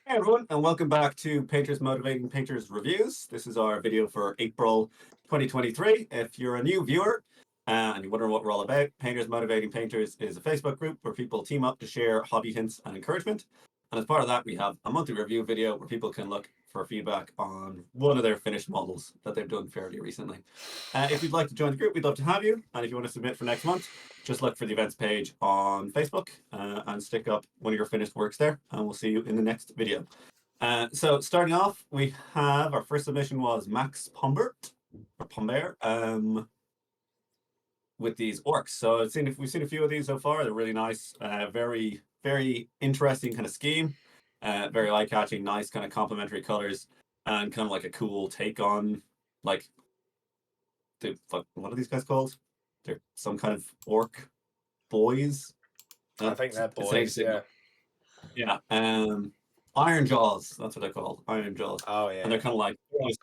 Hey everyone, and welcome back to Painters Motivating Painters Reviews. This is our video for April 2023. If you're a new viewer and you're wondering what we're all about, Painters Motivating Painters is a Facebook group where people team up to share hobby hints and encouragement. And as part of that, we have a monthly review video where people can look for feedback on one of their finished models that they've done fairly recently. If you'd like to join the group, we'd love to have you. And if you want to submit for next month, just look for the events page on Facebook and stick up one of your finished works there, and we'll see you in the next video. So starting off, we have our first submission was Max Pombert or Pomber with these orcs. So we've seen a few of these so far. They're really nice, very interesting kind of scheme, very eye catching, nice kind of complementary colors, and kind of like a cool take on like what are these guys called? They're some kind of orc boys. I think they're It's boys, yeah. Yeah. Iron Jaws, that's what they're called. Iron Jaws. Oh, And they're yeah. kind of like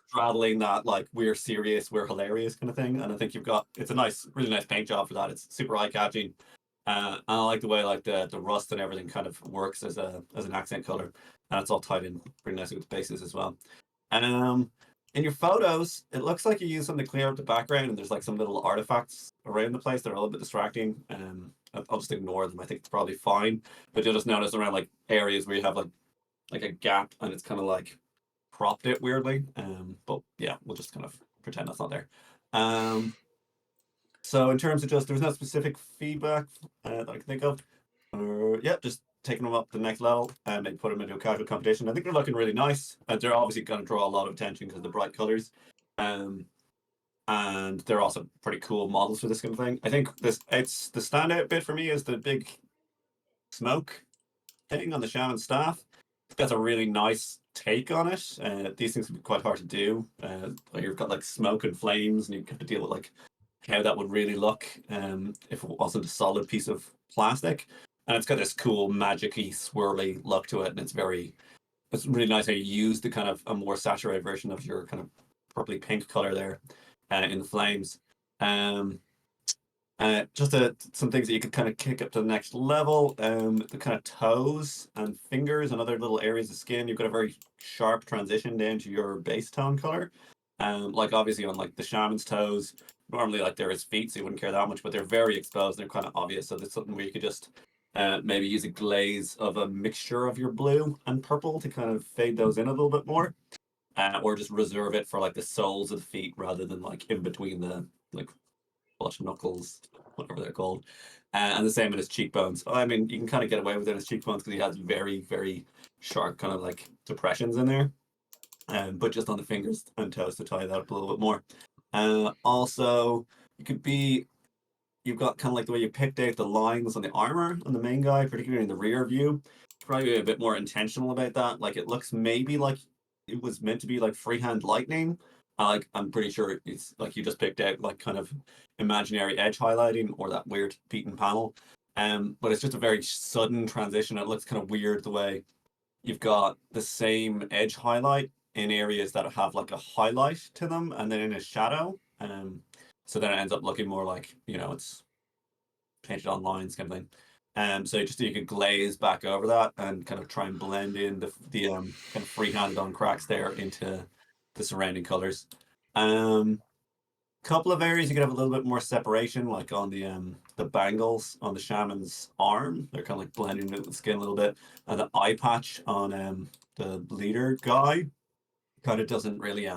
straddling that like we're serious, we're hilarious kind of thing. And I think it's a really nice paint job for that. It's super eye catching. And I like the way like the rust and everything kind of works as an accent color. And it's all tied in pretty nicely with the bases as well. In your photos, it looks like you use something to clear up the background, and there's like some little artifacts around the place that are a little bit distracting. I'll just ignore them. I think it's probably fine, but you'll just notice around like areas where you have like a gap, and it's kind of like cropped it weirdly. But yeah, we'll just kind of pretend that's not there. So in terms of there was no specific feedback that I can think of. Yeah, just taking them up to the next level and maybe put them into a casual competition. I think they're looking really nice. They're obviously going to draw a lot of attention because of the bright colors. And they're also pretty cool models for this kind of thing. I think it's the standout bit for me is the big smoke thing on the shaman staff. That's a really nice take on it. These things can be quite hard to do. You've got like smoke and flames, and you have to deal with like how that would really look if it wasn't a solid piece of plastic. And it's got this cool magic-y swirly look to it, and it's really nice how you use the kind of a more saturated version of your kind of purpley pink color there in the flames. Some things that you could kind of kick up to the next level. The kind of toes and fingers and other little areas of skin, you've got a very sharp transition down to your base tone color. Like obviously on like the shaman's toes, normally like they're his feet, so you wouldn't care that much, but they're very exposed. They're kind of obvious, so there's something where you could just maybe use a glaze of a mixture of your blue and purple to kind of fade those in a little bit more, or just reserve it for like the soles of the feet rather than like in between the like flush knuckles, whatever they're called. And the same in his cheekbones. I mean, you can kind of get away with it in his cheekbones because he has very sharp kind of like depressions in there. But just on the fingers and toes to tie that up a little bit more. Also, you've got kind of like the way you picked out the lines on the armor on the main guy, particularly in the rear view. Probably a bit more intentional about that. Like it looks maybe like it was meant to be like freehand lightning. I'm pretty sure it's like you just picked out like kind of imaginary edge highlighting or that weird beaten panel. But it's just a very sudden transition. It looks kind of weird the way you've got the same edge highlight in areas that have like a highlight to them and then in a shadow. So then it ends up looking more like, it's painted on lines kind of thing. So you could glaze back over that and kind of try and blend in the kind of free-handed on cracks there into the surrounding colors. Couple of areas you could have a little bit more separation, like on the bangles on the shaman's arm. They're kind of like blending into the skin a little bit, and the eye patch on the leader guy kind of doesn't really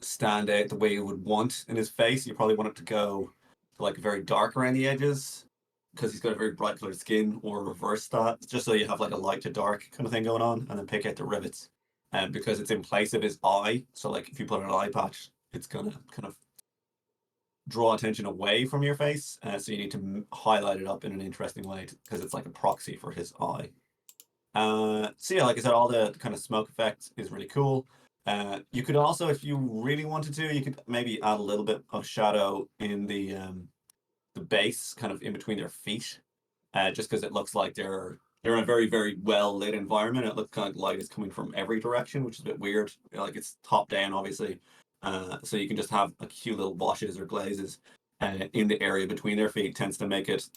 stand out the way you would want in his face. You probably want it to go like very dark around the edges because he's got a very bright colored skin, or reverse that, just so you have like a light to dark kind of thing going on, and then pick out the rivets. And because it's in place of his eye, so like if you put an eye patch, it's gonna kind of draw attention away from your face. So you need to highlight it up in an interesting way because it's like a proxy for his eye. So yeah, like I said, all the kind of smoke effect is really cool. You could also, if you really wanted to, you could maybe add a little bit of shadow in the base, kind of in between their feet, just because it looks like they're in a very well lit environment. It looks kind of like light is coming from every direction, which is a bit weird. Like it's top down, obviously. So you can just have a few little washes or glazes in the area between their feet. Tends to make it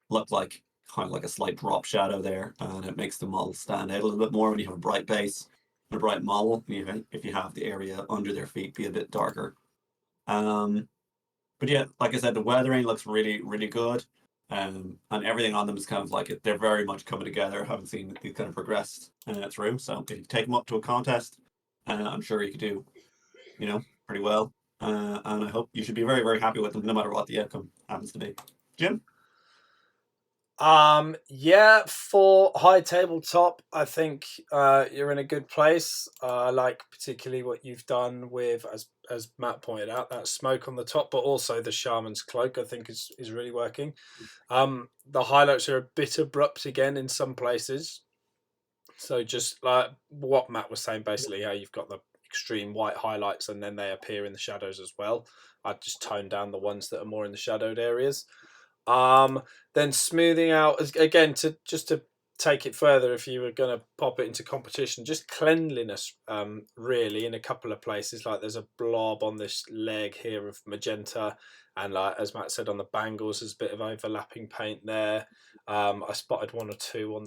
look like kind of like a slight drop shadow there, and it makes the model stand out a little bit more when you have a bright base and a bright model. If you have the area under their feet be a bit darker. Um, but yeah, like I said, the weathering looks really, really good. And everything on them is kind of like it. They're very much coming together. I haven't seen these kind of progressed through. So if you take them up to a contest, I'm sure you could do, pretty well. And I hope you should be very, very happy with them, no matter what the outcome happens to be. Jim? Yeah, for high tabletop, I think you're in a good place. I like particularly what you've done with, as Matt pointed out, that smoke on the top, but also the shaman's cloak. I think is really working. The highlights are a bit abrupt again in some places. So just like what Matt was saying, basically how you've got the extreme white highlights and then they appear in the shadows as well. I'd just tone down the ones that are more in the shadowed areas. Um, then smoothing out again to take it further. If you were going to pop it into competition, just cleanliness, really in a couple of places. Like there's a blob on this leg here of magenta, and like as Matt said on the bangles, there's a bit of overlapping paint there. I spotted one or two on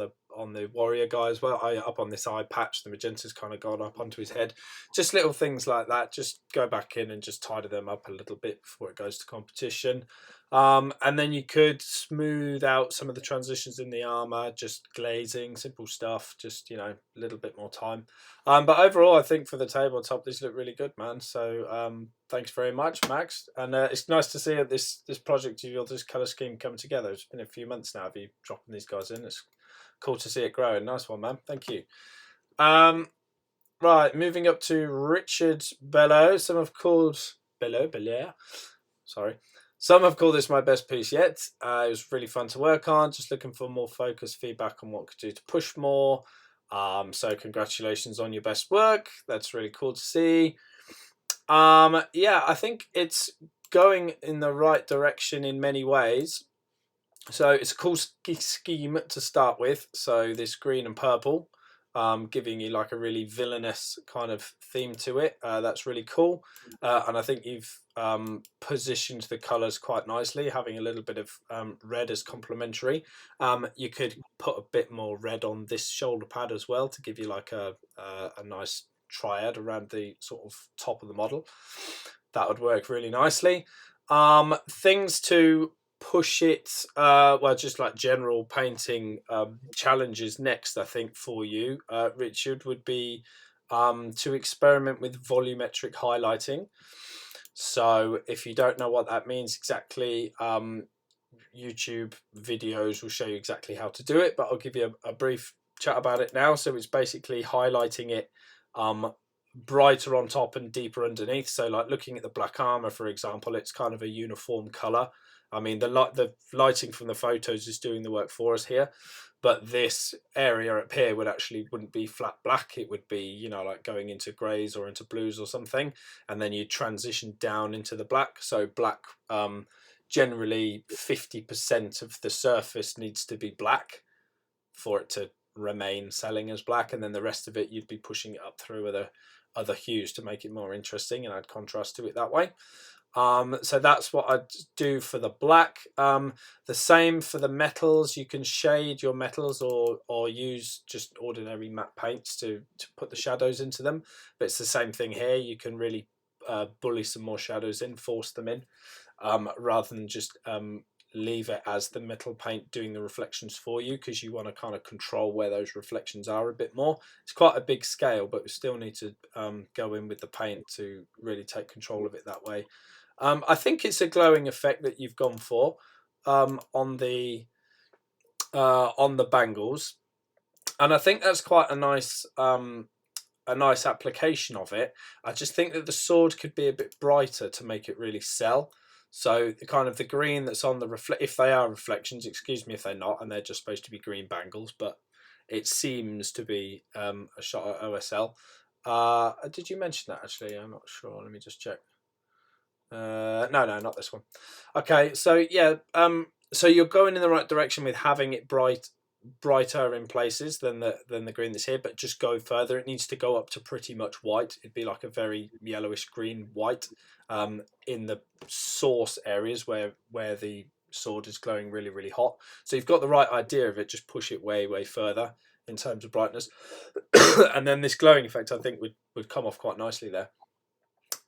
the warrior guy as well. Up on this eye patch, the magenta's kind of gone up onto his head. Just little things like that. Just go back in and just tidy them up a little bit before it goes to competition. And then you could smooth out some of the transitions in the armor, just glazing, simple stuff, just, a little bit more time. But overall, I think for the tabletop, these look really good, man. So thanks very much, Max. And it's nice to see this project of this color scheme come together. It's been a few months now of you dropping these guys in. It's cool to see it growing. Nice one, man. Thank you. Right, moving up to Richard Bello. Some have called Bello. Sorry. Some have called this my best piece yet. It was really fun to work on. Just looking for more focused feedback on what could do to push more. So congratulations on your best work. That's really cool to see. Yeah, I think it's going in the right direction in many ways. So it's a cool scheme to start with. So this green and purple, giving you like a really villainous kind of theme to it. That's really cool. And I think you've positioned the colours quite nicely, having a little bit of red as complementary. You could put a bit more red on this shoulder pad as well to give you like a nice triad around the sort of top of the model. That would work really nicely. Things to push it, well, just like general painting challenges next, I think, for you, Richard, would be to experiment with volumetric highlighting. So if you don't know what that means exactly, YouTube videos will show you exactly how to do it, but I'll give you a brief chat about it now. So it's basically highlighting it brighter on top and deeper underneath. So like looking at the black armor, for example, it's kind of a uniform color. I mean, the lighting from the photos is doing the work for us here, but this area up here wouldn't be flat black. It would be, like going into greys or into blues or something, and then you transition down into the black. So black, generally 50% of the surface needs to be black for it to remain selling as black, and then the rest of it you'd be pushing it up through other hues to make it more interesting and add contrast to it that way. So that's what I'd do for the black. The same for the metals. You can shade your metals or use just ordinary matte paints to put the shadows into them. But it's the same thing here. You can really bully some more shadows in, force them in, rather than just leave it as the metal paint doing the reflections for you, because you want to kind of control where those reflections are a bit more. It's quite a big scale, but we still need to go in with the paint to really take control of it that way. I think it's a glowing effect that you've gone for on the bangles, and I think that's quite a nice application of it. I just think that the sword could be a bit brighter to make it really sell. So the kind of the green that's on the if they are reflections, excuse me if they're not, and they're just supposed to be green bangles, but it seems to be a shot at OSL. Did you mention that actually? I'm not sure. Let me just check. No, not this one. Okay, so yeah, so you're going in the right direction with having it brighter in places than the green that's here, but just go further. It needs to go up to pretty much white. It'd be like a very yellowish green white in the source areas where the sword is glowing really, really hot. So you've got the right idea of it, just push it way, way further in terms of brightness. And then this glowing effect, I think, would come off quite nicely there.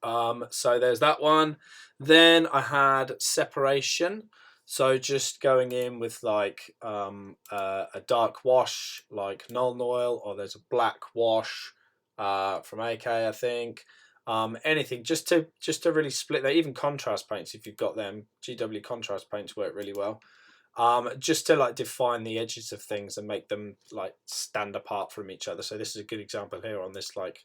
So there's that one. Then I had separation. So just going in with like a dark wash like Nuln Oil, or there's a black wash from AK, I think. Anything just to really split that. Even contrast paints, if you've got them, GW contrast paints work really well. Just to like define the edges of things and make them like stand apart from each other. So this is a good example here on this like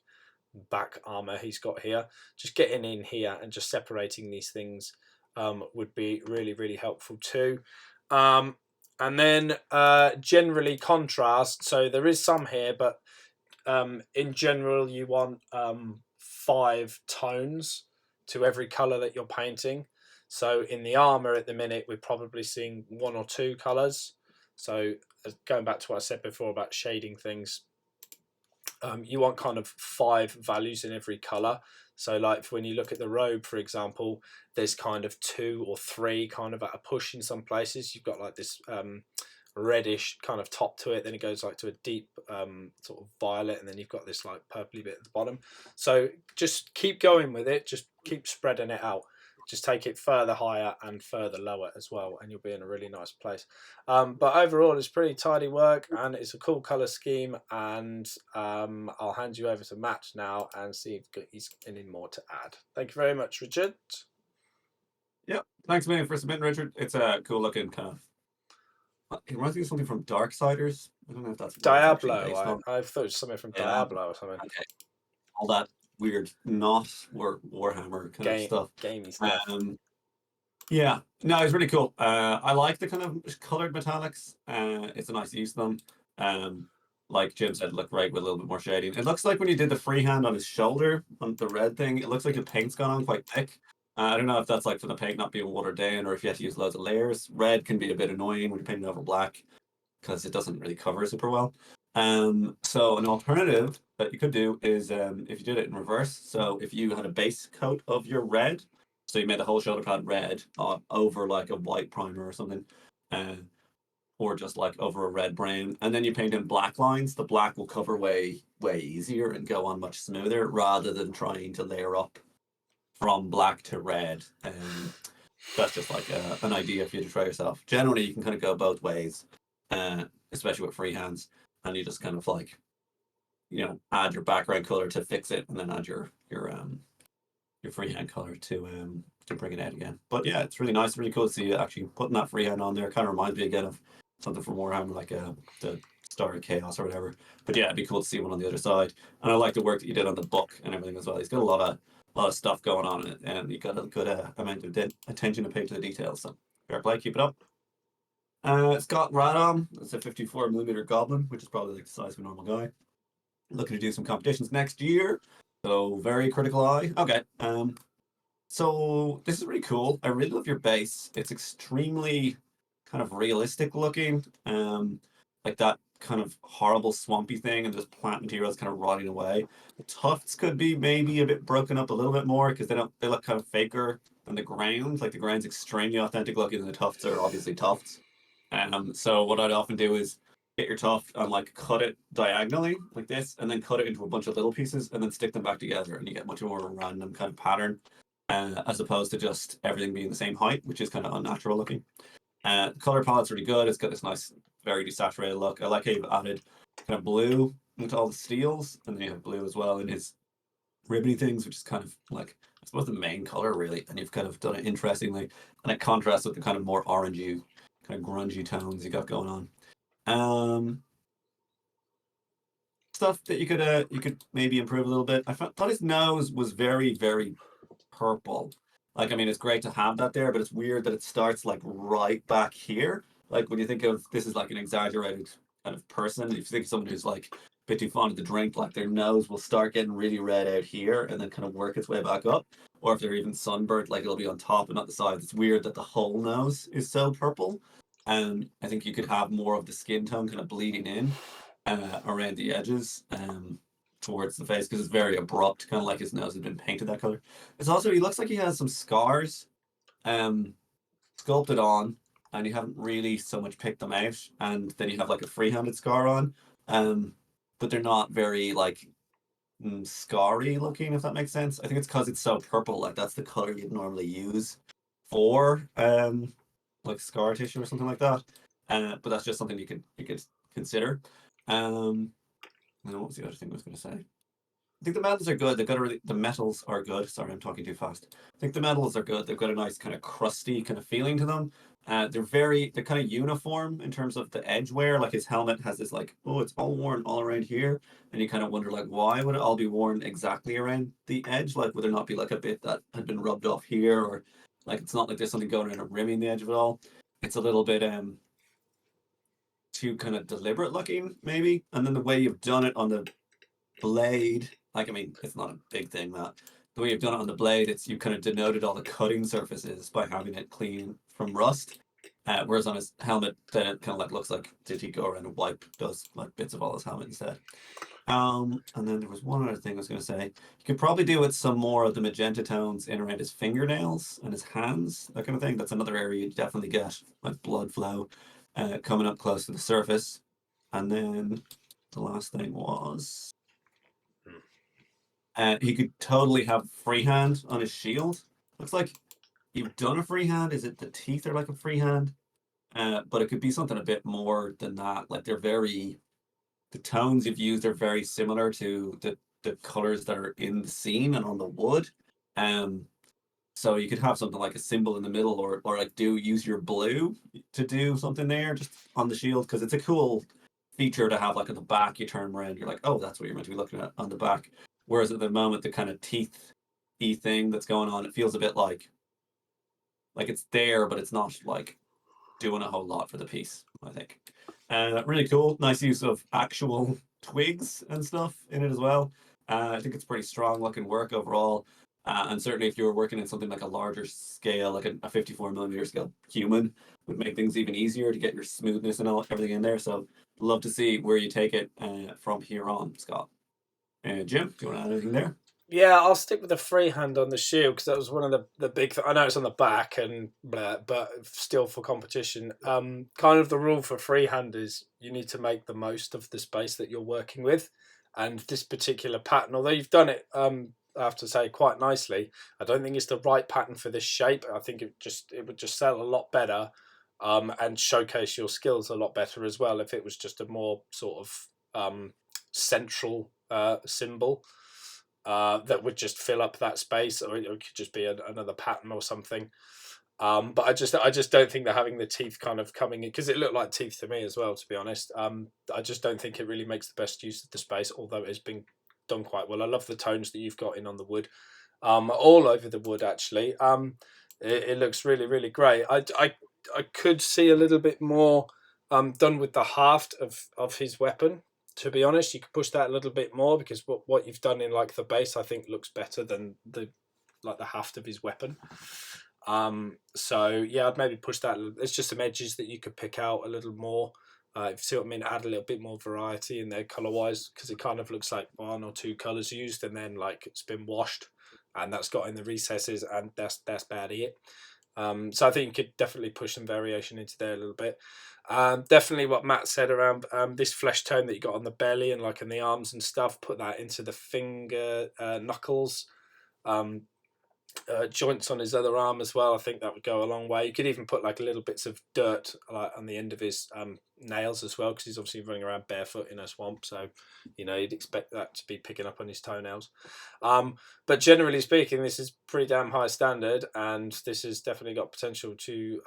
back armor he's got here. Just getting in here and just separating these things would be really, really helpful too. And then generally contrast. So there is some here, but in general you want 5 tones to every color that you're painting. So in the armor at the minute, we're probably seeing 1 or 2 colors. So going back to what I said before about shading things, you want kind of 5 values in every color. So like when you look at the robe, for example, there's kind of 2 or 3 kind of at a push in some places. You've got like this reddish kind of top to it, then it goes like to a deep sort of violet, and then you've got this like purpley bit at the bottom. So just keep going with it, just keep spreading it out, just take it further higher and further lower as well, and you'll be in a really nice place. But overall it's pretty tidy work and it's a cool color scheme, and I'll hand you over to Matt now and see if he's any more to add. Thank you very much, Richard. Yep. Thanks, man, for submitting, Richard. It's a cool looking kind of. It reminds me of something from Darksiders. I don't know if that's what it's actually based Diablo, on. I thought it was something from Yeah. Diablo or something. Okay. All that weird not Warhammer kind of stuff. Gamey stuff. Yeah, no, it's really cool. I like the kind of colored metallics. It's a nice use of them. Like Jim said, look great with a little bit more shading. It looks like when you did the freehand on his shoulder on the red thing, it looks like the paint's gone on quite thick. I don't know if that's like from the paint not being watered down or if you have to use loads of layers. Red can be a bit annoying when you're painting over black because it doesn't really cover super well. So an alternative that you could do is if you did it in reverse. So if you had a base coat of your red, so you made the whole shoulder pad red over like a white primer or something, or just like over a red brown, and then you paint in black lines. The black will cover way easier and go on much smoother rather than trying to layer up from black to red. That's just like an idea for you to try yourself. Generally, you can kind of go both ways, especially with freehands, and you just kind of like, add your background color to fix it, and then add your freehand color to bring it out again. But yeah, it's really nice, really cool to see you actually putting that freehand on there. Kind of reminds me again of something from Warhammer, like the Star of Chaos or whatever. But yeah, it'd be cool to see one on the other side. And I like the work that you did on the book and everything as well. He's got a lot of stuff going on in it, and you got a good amount of attention to pay to the details. So fair play, keep it up. Scott Radom, it's a 54mm goblin, which is probably like the size of a normal guy. Looking to do some competitions next year. So very critical eye. Okay. So this is really cool. I really love your base. It's extremely kind of realistic looking. Like that kind of horrible swampy thing, and this plant material is kind of rotting away. The tufts could be maybe a bit broken up a little bit more because they look kind of faker than the ground. Like the ground's extremely authentic looking, and the tufts are obviously tufts. So what I'd often do is get your tuft and like cut it diagonally like this, and then cut it into a bunch of little pieces, and then stick them back together, and you get much more of a random kind of pattern, as opposed to just everything being the same height, which is kind of unnatural looking. The color palette's really good. It's got this nice, very desaturated look. I like how you've added kind of blue into all the steels, and then you have blue as well in his ribbony things, which is kind of like, I suppose, the main color really. And you've kind of done it interestingly, and it contrasts with the kind of more orangey, kind of grungy tones you got going on. Stuff that you could maybe improve a little bit. I thought his nose was very, very purple. Like, I mean, it's great to have that there, but it's weird that it starts like right back here. Like when you think of this is like an exaggerated kind of person, if you think of someone who's like a bit too fond of the drink, like their nose will start getting really red out here and then kind of work its way back up. Or if they're even sunburnt, like it'll be on top and not the sides. It's weird that the whole nose is so purple. And I think you could have more of the skin tone kind of bleeding in around the edges towards the face, because it's very abrupt, kind of like his nose has been painted that color. It's also, he looks like he has some scars sculpted on, and you haven't really so much picked them out, and then you have like a free-handed scar on, um, but they're not very like scarry looking, if that makes sense. I think it's because it's so purple, like that's the color you'd normally use for like scar tissue or something like that. But that's just something you could consider. And what was the other thing I was going to say? I think the metals are good. They've got a really, the metals are good. Sorry, I'm talking too fast. I think the metals are good. They've got a nice kind of crusty kind of feeling to them. They're kind of uniform in terms of the edge wear. Like his helmet has this like, oh, it's all worn all around here, and you kind of wonder like, why would it all be worn exactly around the edge? Like, would there not be like a bit that had been rubbed off here, or like it's not like there's something going around and rimming the edge of it all. It's a little bit too kind of deliberate looking, maybe. And then the way you've done it on the blade, like I mean, it's not a big thing that the way you've done it on the blade, it's you kind of denoted all the cutting surfaces by having it clean from rust. Whereas on his helmet, then it kind of like looks like did he go around and wipe those like bits of all his helmet instead. And then there was one other thing I was going to say. You could probably do with some more of the magenta tones in around his fingernails and his hands, that kind of thing. That's another area you definitely get like blood flow coming up close to the surface. And then the last thing was he could totally have freehand on his shield. Looks like you've done a freehand. Is it the teeth are like a freehand? But it could be something a bit more than that. Like the tones you've used are very similar to the colors that are in the scene and on the wood. Um, so you could have something like a symbol in the middle, or like do use your blue to do something there just on the shield because it's a cool feature to have like at the back. You turn around, you're like, oh, that's what you're meant to be looking at on the back. Whereas at the moment, the kind of teeth thing that's going on, it feels a bit like it's there, but it's not like doing a whole lot for the piece, I think. Really cool. Nice use of actual twigs and stuff in it as well. I think it's pretty strong looking work overall. And certainly if you were working in something like a larger scale, like a 54 millimeter scale human, would make things even easier to get your smoothness and everything in there. So love to see where you take it from here on, Scott. Jim, do you want to add anything there? Yeah, I'll stick with the freehand on the shield because that was one of the big. I know it's on the back and blah, but still for competition. Kind of the rule for freehand is you need to make the most of the space that you're working with, and this particular pattern, although you've done it, I have to say quite nicely. I don't think it's the right pattern for this shape. I think it would just sell a lot better, and showcase your skills a lot better as well if it was just a more sort of central symbol that would just fill up that space, or it could just be another pattern or something. But I just don't think that having the teeth kind of coming in, because it looked like teeth to me as well, to be honest. I just don't think it really makes the best use of the space, although it's been done quite well. I love the tones that you've got in on the wood, all over the wood actually. It looks really really great. I could see a little bit more done with the haft of his weapon, to be honest. You could push that a little bit more because what you've done in like the base I think looks better than the like the haft of his weapon. So yeah, I'd maybe push that. There's just some edges that you could pick out a little more. If you see what I mean, add a little bit more variety in there color wise, because it kind of looks like one or two colors used and then like it's been washed and that's got in the recesses, and that's about it. So I think you could definitely push some variation into there a little bit. Definitely what Matt said around this flesh tone that you got on the belly and like in the arms and stuff, put that into the finger knuckles. Um, joints on his other arm as well. I think that would go a long way. You could even put like little bits of dirt like on the end of his nails as well, because he's obviously running around barefoot in a swamp. So, you'd expect that to be picking up on his toenails. But generally speaking, this is pretty damn high standard, and this has definitely got potential to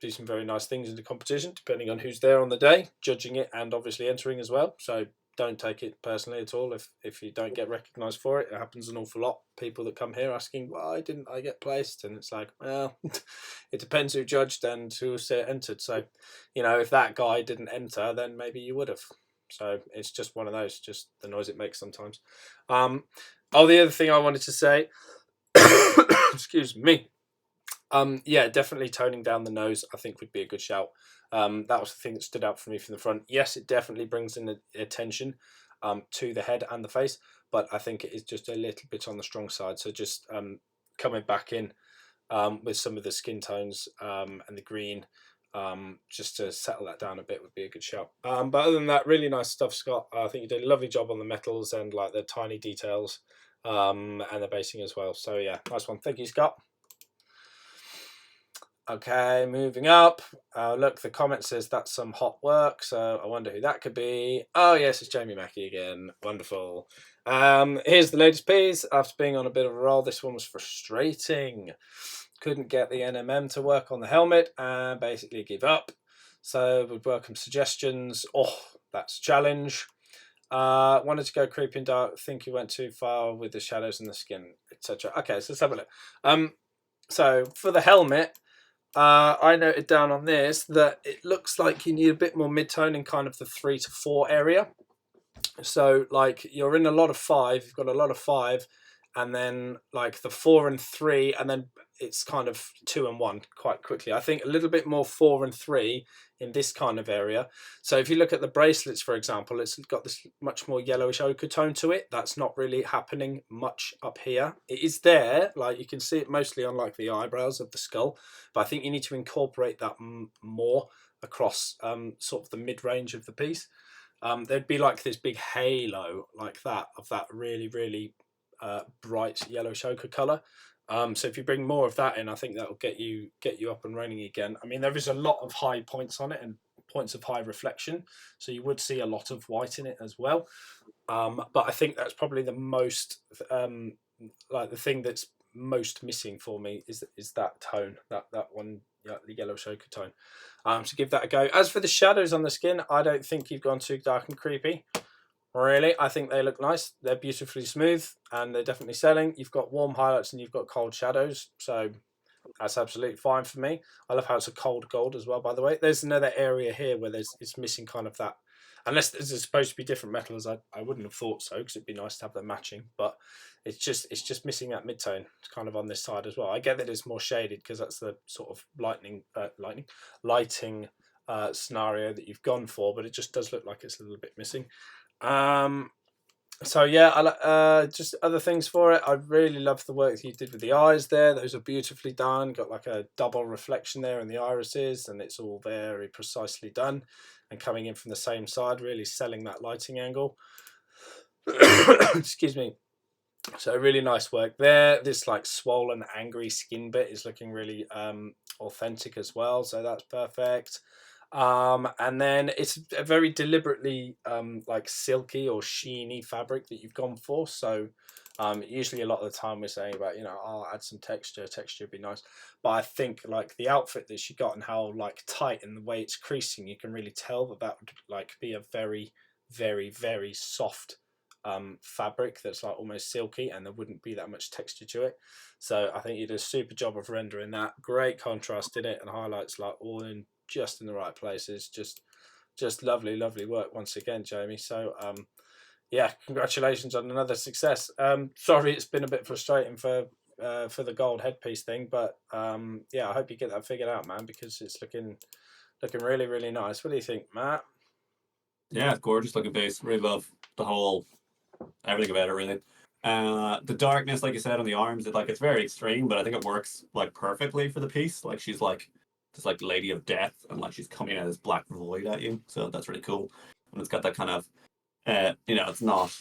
do some very nice things in the competition, depending on who's there on the day, judging it and obviously entering as well. So don't take it personally at all if you don't get recognised for it. It happens an awful lot. People that come here asking, why didn't I get placed? And it's like, well, it depends who judged and who entered. So, if that guy didn't enter, then maybe you would have. So it's just one of those, just the noise it makes sometimes. The other thing I wanted to say, excuse me, yeah, definitely toning down the nose, I think would be a good shout. That was the thing that stood out for me from the front. Yes, it definitely brings in attention to the head and the face, but I think it is just a little bit on the strong side. So just coming back in with some of the skin tones and the green, just to settle that down a bit would be a good shout. But other than that, really nice stuff, Scott. I think you did a lovely job on the metals and like the tiny details, and the basing as well. So yeah, nice one. Thank you, Scott. Okay, moving up. Look, the comment says that's some hot work, so I wonder who that could be. Oh yes, it's Jamie Mackey again. Wonderful. Here's the latest piece. After being on a bit of a roll, this one was frustrating. Couldn't get the NMM to work on the helmet and basically give up. So would welcome suggestions. Oh, that's a challenge. Wanted to go creepy and dark. Think you went too far with the shadows and the skin, etc. Okay, so let's have a look. So for the helmet, I noted down on this that it looks like you need a bit more mid-tone in kind of the 3 to 4 area. So like you're in a lot of 5, you've got a lot of 5, and then like the 4 and 3, and then it's kind of 2 and 1 quite quickly. I think a little bit more 4 and 3 in this kind of area. So if you look at the bracelets, for example, it's got this much more yellowish ochre tone to it. That's not really happening much up here. It is there, like you can see it mostly on like the eyebrows of the skull, but I think you need to incorporate that more across sort of the mid-range of the piece. There'd be like this big halo like that of that really, really bright yellow ochre color. So if you bring more of that in, I think that will get you up and running again. I mean, there is a lot of high points on it and points of high reflection, so you would see a lot of white in it as well. But I think that's probably the most like the thing that's most missing for me is that tone, that one, yeah, the yellow ochre tone. So give that a go. As for the shadows on the skin, I don't think you've gone too dark and creepy. Really, I think they look nice. They're beautifully smooth and they're definitely selling. You've got warm highlights and you've got cold shadows, so that's absolutely fine for me. I love how it's a cold gold as well, by the way. There's another area here where it's missing kind of that. Unless this is supposed to be different metals, I wouldn't have thought so, because it'd be nice to have them matching. But it's just missing that mid-tone. It's kind of on this side as well. I get that it's more shaded because that's the sort of lighting scenario that you've gone for, but it just does look like it's a little bit missing. So yeah, just other things for it. I really love the work that you did with the eyes there. Those are beautifully done. Got like a double reflection there in the irises, and it's all very precisely done and coming in from the same side, really selling that lighting angle. Excuse me. So really nice work there. This like swollen, angry skin bit is looking really authentic as well. So that's perfect. And then it's a very deliberately like silky or sheeny fabric that you've gone for. So usually a lot of the time we're saying about, I'll add some texture would be nice. But I think like the outfit that she got and how like tight and the way it's creasing, you can really tell that would like be a very, very, very soft fabric that's like almost silky, and there wouldn't be that much texture to it. So I think you did a super job of rendering that. Great contrast in it, and highlights like all in just in the right places. Just lovely work once again, Jamie. So yeah, congratulations on another success. Sorry it's been a bit frustrating for the gold headpiece thing, but yeah, I hope you get that figured out, man, because it's looking really, really nice. What do you think, Matt? Yeah, it's gorgeous looking piece. Really love the whole everything about it, really. The darkness, like you said, on the arms, it's very extreme, but I think it works like perfectly for the piece. Like she's like this like lady of death, and like she's coming out of this black void at you. So that's really cool. And it's got that kind of it's not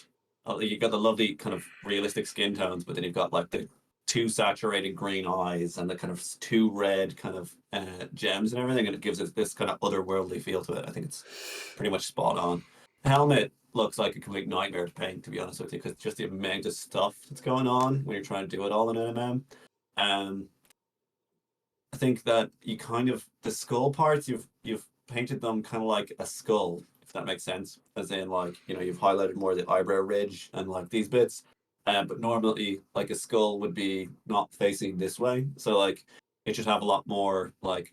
you've got the lovely kind of realistic skin tones, but then you've got like the two saturated green eyes and the kind of two red kind of gems and everything, and it gives it this kind of otherworldly feel to it. I think it's pretty much spot on. Helmet looks like a complete nightmare to paint, to be honest with you, because just the amount of stuff that's going on when you're trying to do it all in MM. I think that you kind of the skull parts you've painted them kind of like a skull, if that makes sense. As in like you've highlighted more the eyebrow ridge and like these bits, but normally like a skull would be not facing this way, so like it should have a lot more like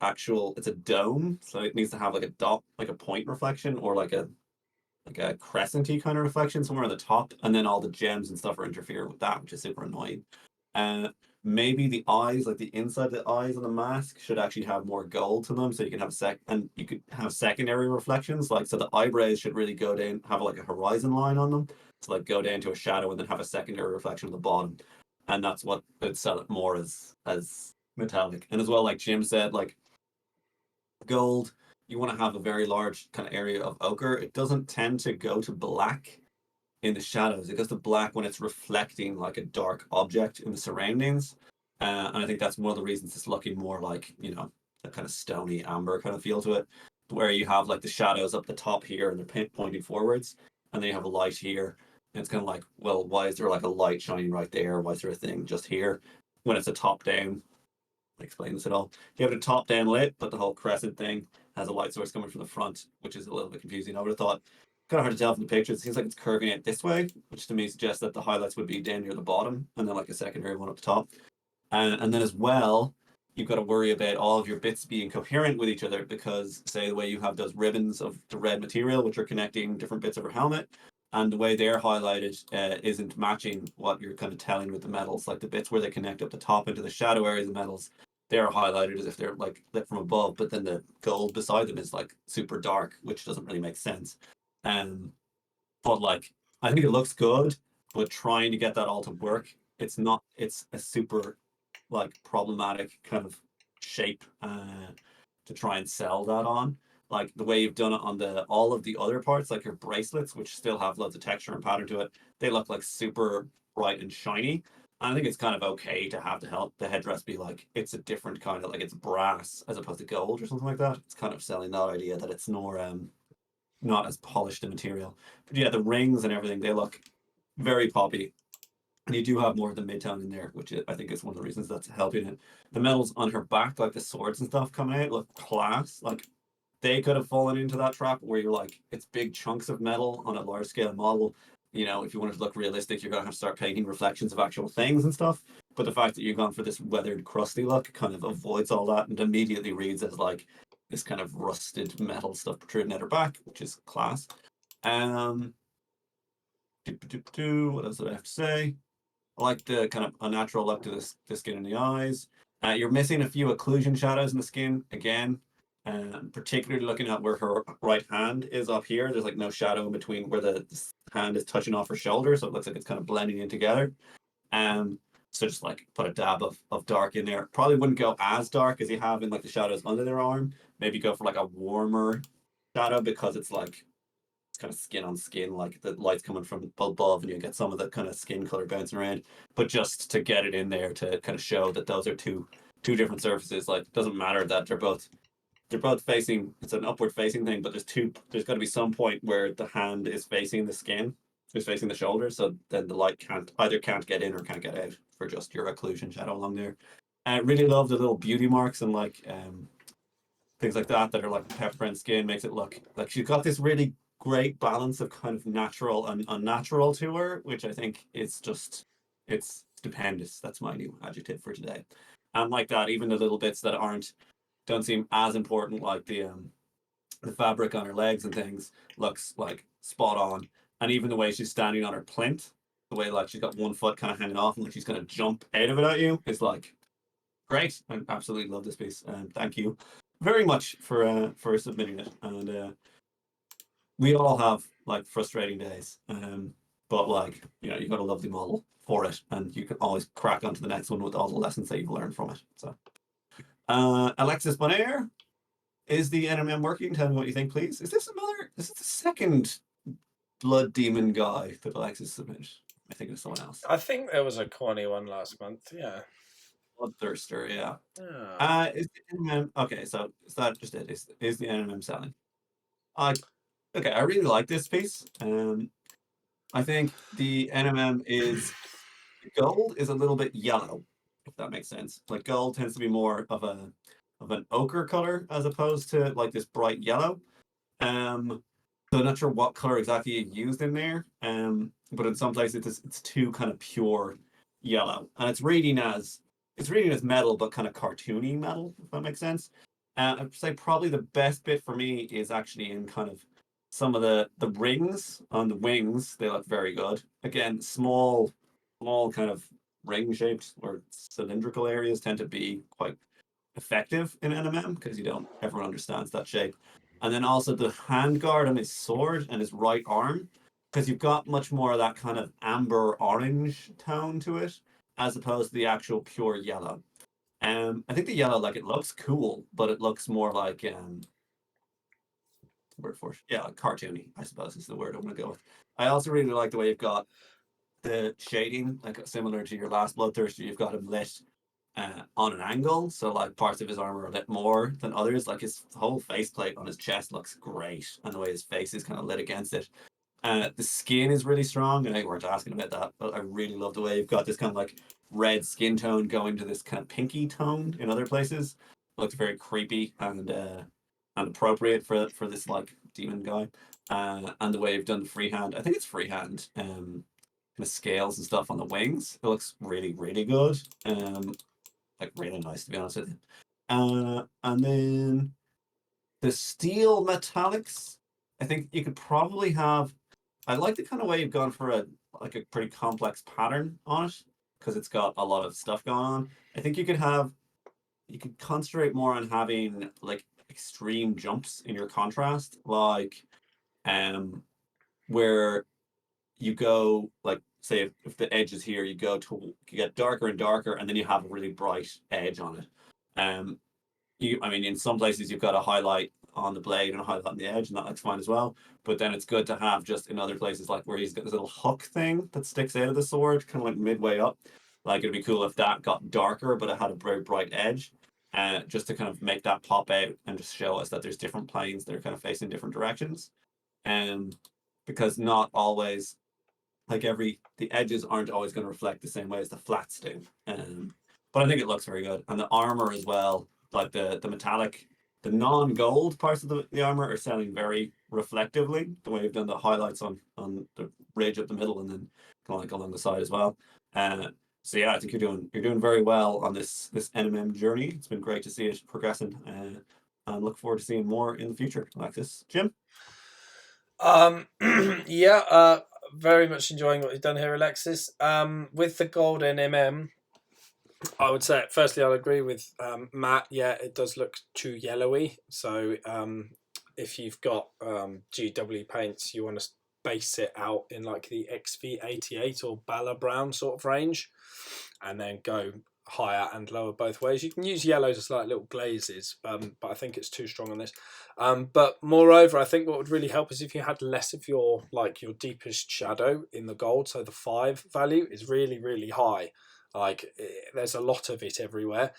actual. It's a dome, so it needs to have like a dot, like a point reflection, or like a crescenty kind of reflection somewhere on the top, and then all the gems and stuff are interfering with that, which is super annoying. Maybe the eyes, like the inside of the eyes on the mask, should actually have more gold to them, so you can have you could have secondary reflections, like so the eyebrows should really go down, have like a horizon line on them, to like go down to a shadow and then have a secondary reflection on the bottom, and that's what would sell it more as metallic. And as well, like Jim said, like gold, you want to have a very large kind of area of ochre. It doesn't tend to go to black in the shadows. It goes to black when it's reflecting like a dark object in the surroundings. And I think that's one of the reasons it's looking more like, a kind of stony amber kind of feel to it, where you have like the shadows up the top here and they're pointing forwards, and then you have a light here. And it's kind of like, well, why is there like a light shining right there? Why is there a thing just here when it's a top down? Explain this at all. You have it top down lit, but the whole crescent thing has a light source coming from the front, which is a little bit confusing. I would have thought kind of hard to tell from the picture. It seems like it's curving it this way, which to me suggests that the highlights would be down near the bottom and then like a secondary one up the top. And then as well, you've got to worry about all of your bits being coherent with each other because, say, the way you have those ribbons of the red material, which are connecting different bits of your helmet, and the way they're highlighted isn't matching what you're kind of telling with the metals. Like the bits where they connect up the top into the shadow areas of metals, they're highlighted as if they're like lit from above, but then the gold beside them is like super dark, which doesn't really make sense. Um, but like, I think it looks good, but trying to get that all to work, it's not. It's a super like problematic kind of shape to try and sell that on. Like the way you've done it on the all of the other parts, like your bracelets, which still have loads of texture and pattern to it, they look like super bright and shiny. And I think it's kind of okay to have the headdress be like it's a different kind of like it's brass as opposed to gold or something like that. It's kind of selling that idea that it's more not as polished a material. But yeah, the rings and everything, they look very poppy. And you do have more of the midtone in there, which I think is one of the reasons that's helping it. The metals on her back, like the swords and stuff coming out, look class. Like they could have fallen into that trap where you're like, it's big chunks of metal on a large scale model. If you wanted to look realistic, you're gonna have to start painting reflections of actual things and stuff. But the fact that you've gone for this weathered, crusty look kind of avoids all that and immediately reads as like this kind of rusted metal stuff protruding at her back, which is class. Um, what else do I have to say? I like the kind of unnatural look to the skin and the eyes. You're missing a few occlusion shadows in the skin again, particularly looking at where her right hand is up here. There's like no shadow in between where the hand is touching off her shoulder, so it looks like it's kind of blending in together. So just like put a dab of dark in there. Probably wouldn't go as dark as you have in like the shadows under their arm. Maybe go for like a warmer shadow because it's like kind of skin on skin, like the light's coming from above and you get some of the kind of skin color bouncing around. But just to get it in there to kind of show that those are two different surfaces. Like it doesn't matter that they're both facing, it's an upward facing thing, but there's got to be some point where the hand is facing the skin, is facing the shoulder, so then the light can't get in or can't get out for just your occlusion shadow along there. I really love the little beauty marks and like things like that are like pepper and skin, makes it look like she's got this really great balance of kind of natural and unnatural to her, which I think is just it's stupendous. That's my new adjective for today. And like that, even the little bits that aren't don't seem as important, like the fabric on her legs and things, looks like spot on. And even the way she's standing on her plinth, the way like she's got one foot kind of hanging off and like she's gonna jump out of it at you, is like great. I absolutely love this piece, and thank you very much for submitting it. And we all have like frustrating days, but like you got a lovely model for it, and you can always crack onto the next one with all the lessons that you've learned from it. So, Alexis Bonaire, is the NMM working? Tell me what you think, please. Is this the second blood demon guy that Alexis submitted? I think it's someone else. I think there was a corny one last month. Yeah. Bloodthirster, yeah. Yeah. Is the NMM okay? So is that just it? Is the NMM selling? Uh, okay, I really like this piece. I think the NMM is gold is a little bit yellow, if that makes sense. Like gold tends to be more of an ochre color as opposed to like this bright yellow. So I'm not sure what color exactly you used in there. But in some places it's too kind of pure yellow, and it's reading as metal, but kind of cartoony metal, if that makes sense. I'd say probably the best bit for me is actually in kind of some of the rings on the wings. They look very good. Again, small kind of ring shaped or cylindrical areas tend to be quite effective in NMM because you don't everyone understands that shape. And then also the hand guard on his sword and his right arm, because you've got much more of that kind of amber orange tone to it as opposed to the actual pure yellow. I think the yellow, like, it looks cool, but it looks more like word for it. Yeah, like cartoony, I suppose is the word I'm gonna go with. I also really like the way you've got the shading, like similar to your last Bloodthirster. You've got him lit on an angle, so like parts of his armor are lit more than others. Like his whole faceplate on his chest looks great, and the way his face is kind of lit against it. The skin is really strong. I know you weren't asking about that, but I really love the way you've got this kind of like red skin tone going to this kind of pinky tone in other places. Looks very creepy and appropriate for this like demon guy. And the way you've done the freehand, I think it's freehand. Kind of scales and stuff on the wings. It looks really really good. Like really nice to be honest with you. And then the steel metallics. I think you could probably have. I like the kind of way you've gone for a like a pretty complex pattern on it because it's got a lot of stuff going on. I think you could concentrate more on having like extreme jumps in your contrast, like um where you go like say if the edge is here, you get darker and darker, and then you have a really bright edge on it. Um, I mean, in some places you've got a highlight on the blade and a highlight on the edge, and that looks fine as well. But then it's good to have just in other places, like where he's got this little hook thing that sticks out of the sword, kind of like midway up. Like it'd be cool if that got darker, but it had a very bright edge, just to kind of make that pop out and just show us that there's different planes that are kind of facing different directions. And because not always like the edges aren't always going to reflect the same way as the flats do. But I think it looks very good, and the armor as well, like the metallic, the non-gold parts of the armor are selling very reflectively. The way you've done the highlights on the ridge up the middle and then kind of like along the side as well. So yeah, I think you're doing very well on this NMM journey. It's been great to see it progressing, and look forward to seeing more in the future. Alexis, Jim. Yeah, very much enjoying what you've done here, Alexis. With the golden MM, I would say, firstly, I'll agree with Matt. Yeah, it does look too yellowy. So if you've got GW paints, you want to base it out in like the XV88 or Bala Brown sort of range, and then go higher and lower both ways. You can use yellows as like little glazes, but I think it's too strong on this. But moreover, I think what would really help is if you had less of your deepest shadow in the gold. So the 5 value is really, really high. Like there's a lot of it everywhere.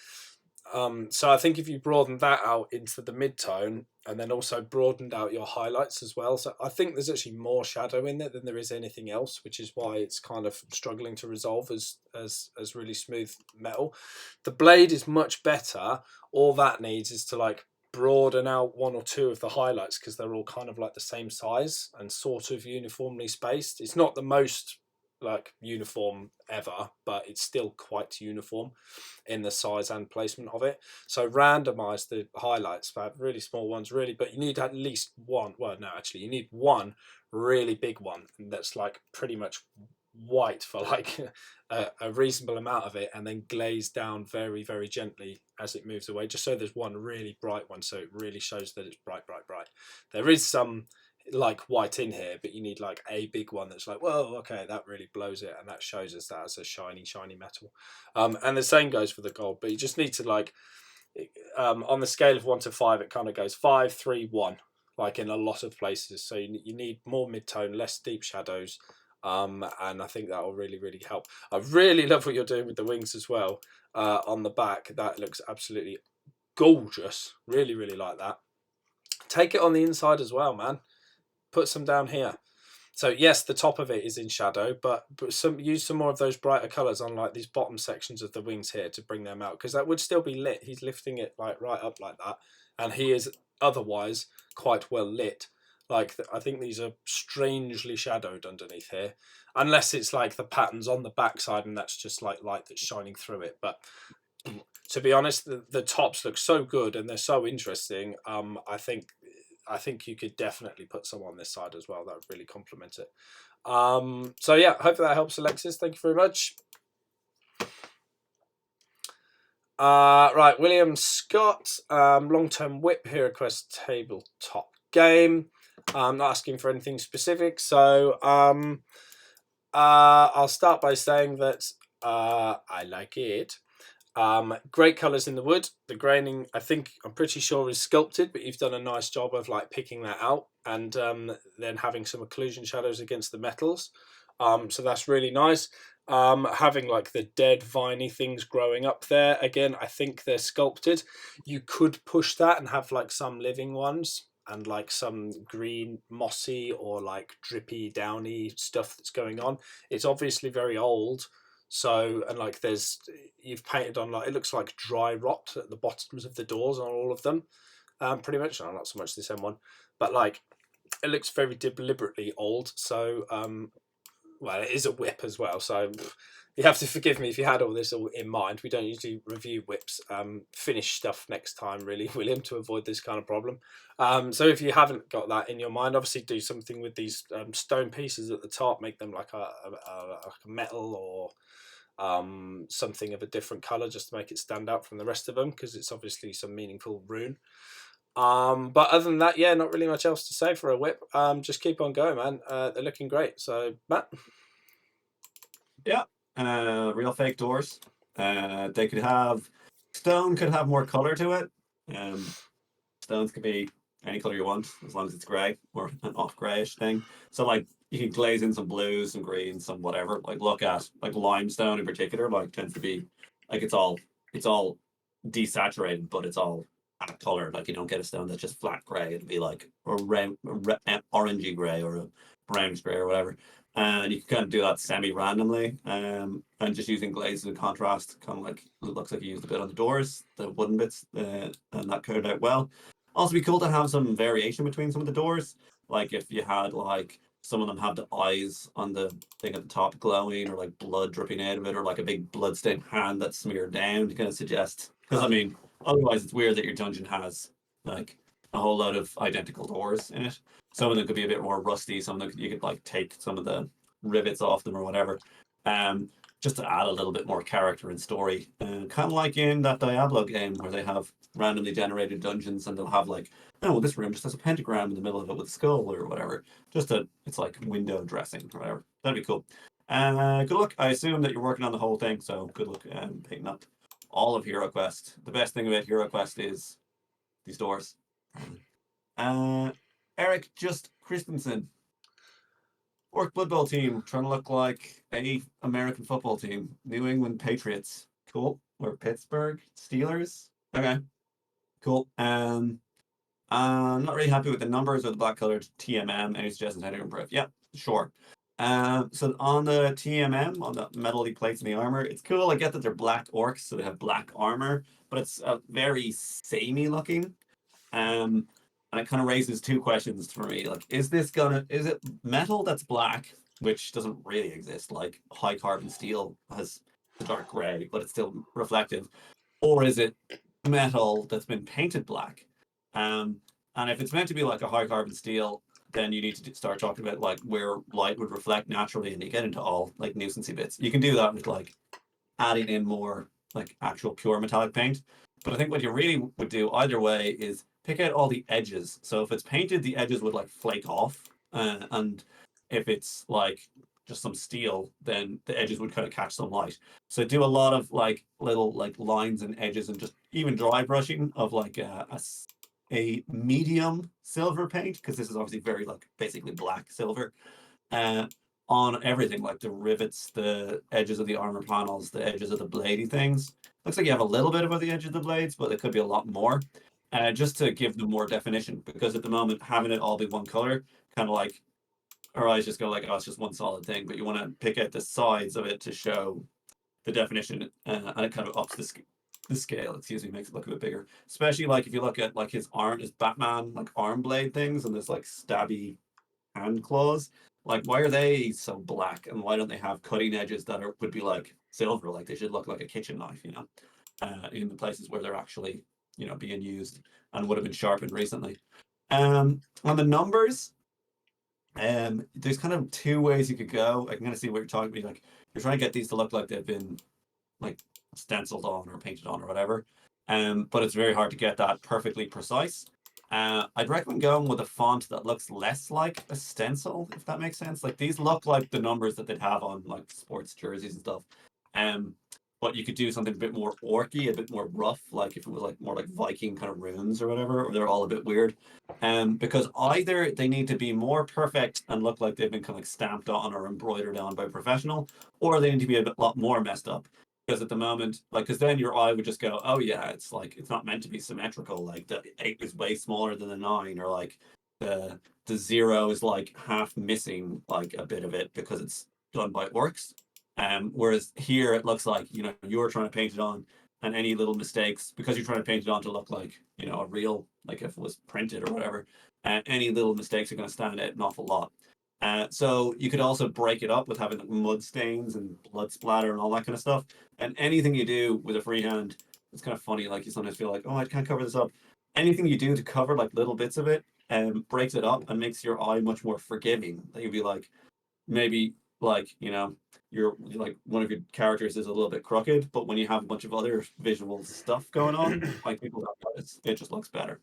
So I think if you broaden that out into the mid-tone and then also broadened out your highlights as well. So I think there's actually more shadow in there than there is anything else, which is why it's kind of struggling to resolve as really smooth metal. The blade is much better. All that needs is to like broaden out 1 or 2 of the highlights because they're all kind of like the same size and sort of uniformly spaced. It's not the most like uniform ever, but it's still quite uniform in the size and placement of it. So randomize the highlights for really small ones, really, but you need at least one. Well, no, actually, you need one really big one that's like pretty much white for like a reasonable amount of it, and then glaze down very, very gently as it moves away, just so there's one really bright one, so it really shows that it's bright, bright, bright. There is some like white in here, but you need like a big one that's like, whoa, okay, that really blows it, and that shows us that as a shiny metal. And the same goes for the gold, but you just need to like on the scale of 1 to 5, it kind of goes 5, 3, 1, like in a lot of places. So you need more mid-tone, less deep shadows, and I think that will really, really help. I really love what you're doing with the wings as well. On the back, that looks absolutely gorgeous. Really, really like that. Take it on the inside as well, man. Put some down here. So yes, the top of it is in shadow, but use some more of those brighter colours on like these bottom sections of the wings here to bring them out, because that would still be lit. He's lifting it like right up like that, and he is otherwise quite well lit. Like I think these are strangely shadowed underneath here, unless it's like the patterns on the backside and that's just like light that's shining through it. But to be honest, the tops look so good and they're so interesting. I think you could definitely put some on this side as well. That would really complement it. So yeah, hopefully that helps, Alexis. Thank you very much. Right, William Scott, long-term whip here, request tabletop game. I'm not asking for anything specific, so I'll start by saying that I like it. Great colours in the wood. The graining, I'm pretty sure, is sculpted, but you've done a nice job of like picking that out, and then having some occlusion shadows against the metals. So that's really nice. Having like the dead viney things growing up there. Again, I think they're sculpted. You could push that and have like some living ones and like some green mossy or like drippy downy stuff that's going on. It's obviously very old. So, and like you've painted on like, it looks like dry rot at the bottoms of the doors on all of them. Pretty much, not so much this M1, but like it looks very deliberately old. So, well, it is a whip as well. So you have to forgive me if you had all this all in mind. We don't usually review whips, finish stuff next time, really, William, to avoid this kind of problem. So if you haven't got that in your mind, obviously do something with these stone pieces at the top, make them like a metal or something of a different color just to make it stand out from the rest of them, because it's obviously some meaningful rune. But other than that, yeah, not really much else to say for a whip. Just keep on going, man. They're looking great. So, Matt. Yeah, real fake doors. They could have stone could have more color to it. Stones could be any color you want as long as it's grey or an off grayish thing. So like you can glaze in some blues, some greens, some whatever. Like look at like limestone in particular. Like tends to be like it's all desaturated, but it's all a color. Like you don't get a stone that's just flat grey. It'd be like orangey grey or a brownish grey or whatever. And you can kind of do that semi-randomly, and just using glazes and contrast, kind of like it looks like you used a bit on the doors, the wooden bits, and that turned out well. Also, be cool to have some variation between some of the doors. Like if you had like some of them have the eyes on the thing at the top glowing, or like blood dripping out of it, or like a big bloodstained hand that's smeared down to kind of suggest. Because I mean, otherwise it's weird that your dungeon has like a whole load of identical doors in it. Some of them could be a bit more rusty. Some of them you could like take some of the rivets off them or whatever. Um, just to add a little bit more character and story. Kind of like in that Diablo game where they have randomly generated dungeons and they'll have like, oh, well, this room just has a pentagram in the middle of it with a skull or whatever. It's like window dressing or whatever. That'd be cool. Good luck. I assume that you're working on the whole thing, so good luck picking up all of Hero Quest. The best thing about Hero Quest is these doors. Uh, Eric Just Christensen. Orc Blood Bowl team trying to look like a American football team. New England Patriots. Cool. Or Pittsburgh Steelers. Okay. Cool. I'm not really happy with the numbers or the black colored TMM. Any suggestions how to improve? Yeah, sure. So on the TMM, on the metally plates in the armor, it's cool. I get that they're black orcs, so they have black armor, but it's very samey looking. Um, and it kind of raises two questions for me. Like, is it metal that's black, which doesn't really exist, like high carbon steel has the dark gray, but it's still reflective, or is it metal that's been painted black? Um, and if it's meant to be like a high carbon steel, then you need to start talking about like where light would reflect naturally, and you get into all like nuisancey bits. You can do that with like adding in more like actual pure metallic paint. But I think what you really would do either way is pick out all the edges. So if it's painted, the edges would like flake off, and if it's like just some steel, then the edges would kind of catch some light. So do a lot of like little like lines and edges, and just even dry brushing of like a medium silver paint, because this is obviously very like basically black silver. Uh, on everything, like the rivets, the edges of the armor panels, the edges of the bladey things. Looks like you have a little bit about the edge of the blades, but it could be a lot more. Just to give them more definition, because at the moment having it all be one color, kind of like our eyes just go like, oh, it's just one solid thing. But you want to pick out the sides of it to show the definition, and it kind of ups the scale. Excuse me, makes it look a bit bigger. Especially like if you look at like his Batman like arm blade things and this like stabby hand claws. Like, why are they so black, and why don't they have cutting edges that would be like silver? Like they should look like a kitchen knife, in the places where they're actually, being used and would have been sharpened recently. On the numbers, there's kind of two ways you could go. I can kind of see what you're talking about. Like you're trying to get these to look like they've been like stenciled on or painted on or whatever. But it's very hard to get that perfectly precise. I'd recommend going with a font that looks less like a stencil, if that makes sense. Like these look like the numbers that they'd have on like sports jerseys and stuff. Um, but you could do something a bit more orky, a bit more rough, like if it was like more like Viking kind of runes or whatever, or they're all a bit weird. Because either they need to be more perfect and look like they've been kind of like stamped on or embroidered on by a professional, or they need to be lot more messed up. Because at the moment, like, because then your eye would just go, oh yeah, it's like it's not meant to be symmetrical. Like the 8 is way smaller than the 9, or like the the 0 is like half missing like a bit of it because it's done by orcs. Whereas here it looks like you're trying to paint it on, and any little mistakes because you're trying to paint it on to look like a real, like if it was printed or whatever. Any little mistakes are going to stand out an awful lot. So you could also break it up with having like mud stains and blood splatter and all that kind of stuff. And anything you do with a freehand, it's kind of funny. Like you sometimes feel like, oh, I can't cover this up. Anything you do to cover like little bits of it, breaks it up and makes your eye much more forgiving. Like you'd be like, maybe like you're like one of your characters is a little bit crooked, but when you have a bunch of other visual stuff going on, like people don't notice. It just looks better.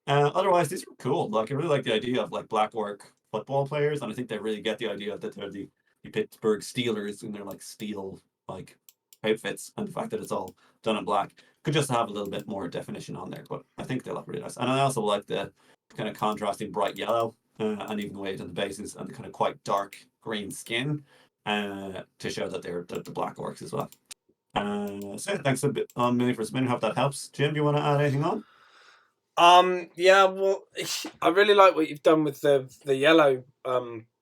Otherwise, these are cool. Like I really like the idea of like black orc football players, and I think they really get the idea that they're the Pittsburgh Steelers and they're like steel like outfits, and the fact that it's all done in black could just have a little bit more definition on there. But I think they look really nice, and I also like the kind of contrasting bright yellow and even the way on the bases and the kind of quite dark green skin to show that they're the black orcs as well. So yeah, thanks a bit on Mini for spinning. Hope that helps. Jim, do you want to add anything on? Yeah, well, I really like what you've done with the yellow,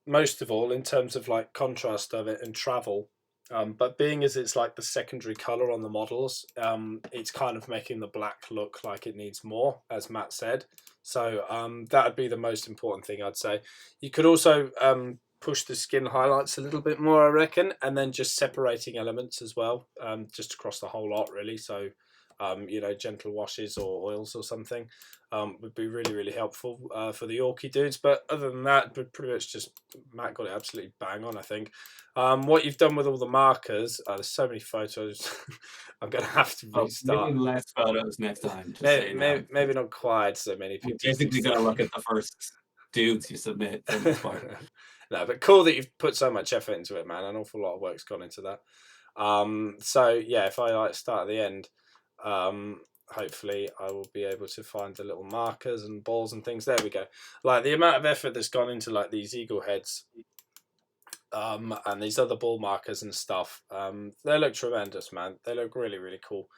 most of all in terms of like contrast of it and travel. But being as it's like the secondary color on the models, it's kind of making the black look like it needs more, as Matt said. So that would be the most important thing, I'd say. You could also push the skin highlights a little bit more, I reckon, and then just separating elements as well, just across the whole lot, really. So gentle washes or oils or something would be really, really helpful for the Orky dudes. But other than that, pretty much just Matt got it absolutely bang on, I think. What you've done with all the markers, there's so many photos. I'm going to have to restart. Maybe less photos next time. Maybe not quite so many We're pictures. basically going to look at the first dudes you submit for the most part. No, but cool that you've put so much effort into it, man. An awful lot of work's gone into that. So yeah, if I start at the end, hopefully I will be able to find the little markers and balls and things. There we go. Like the amount of effort that's gone into like these eagle heads, and these other ball markers and stuff. They look tremendous, man. They look really, really cool.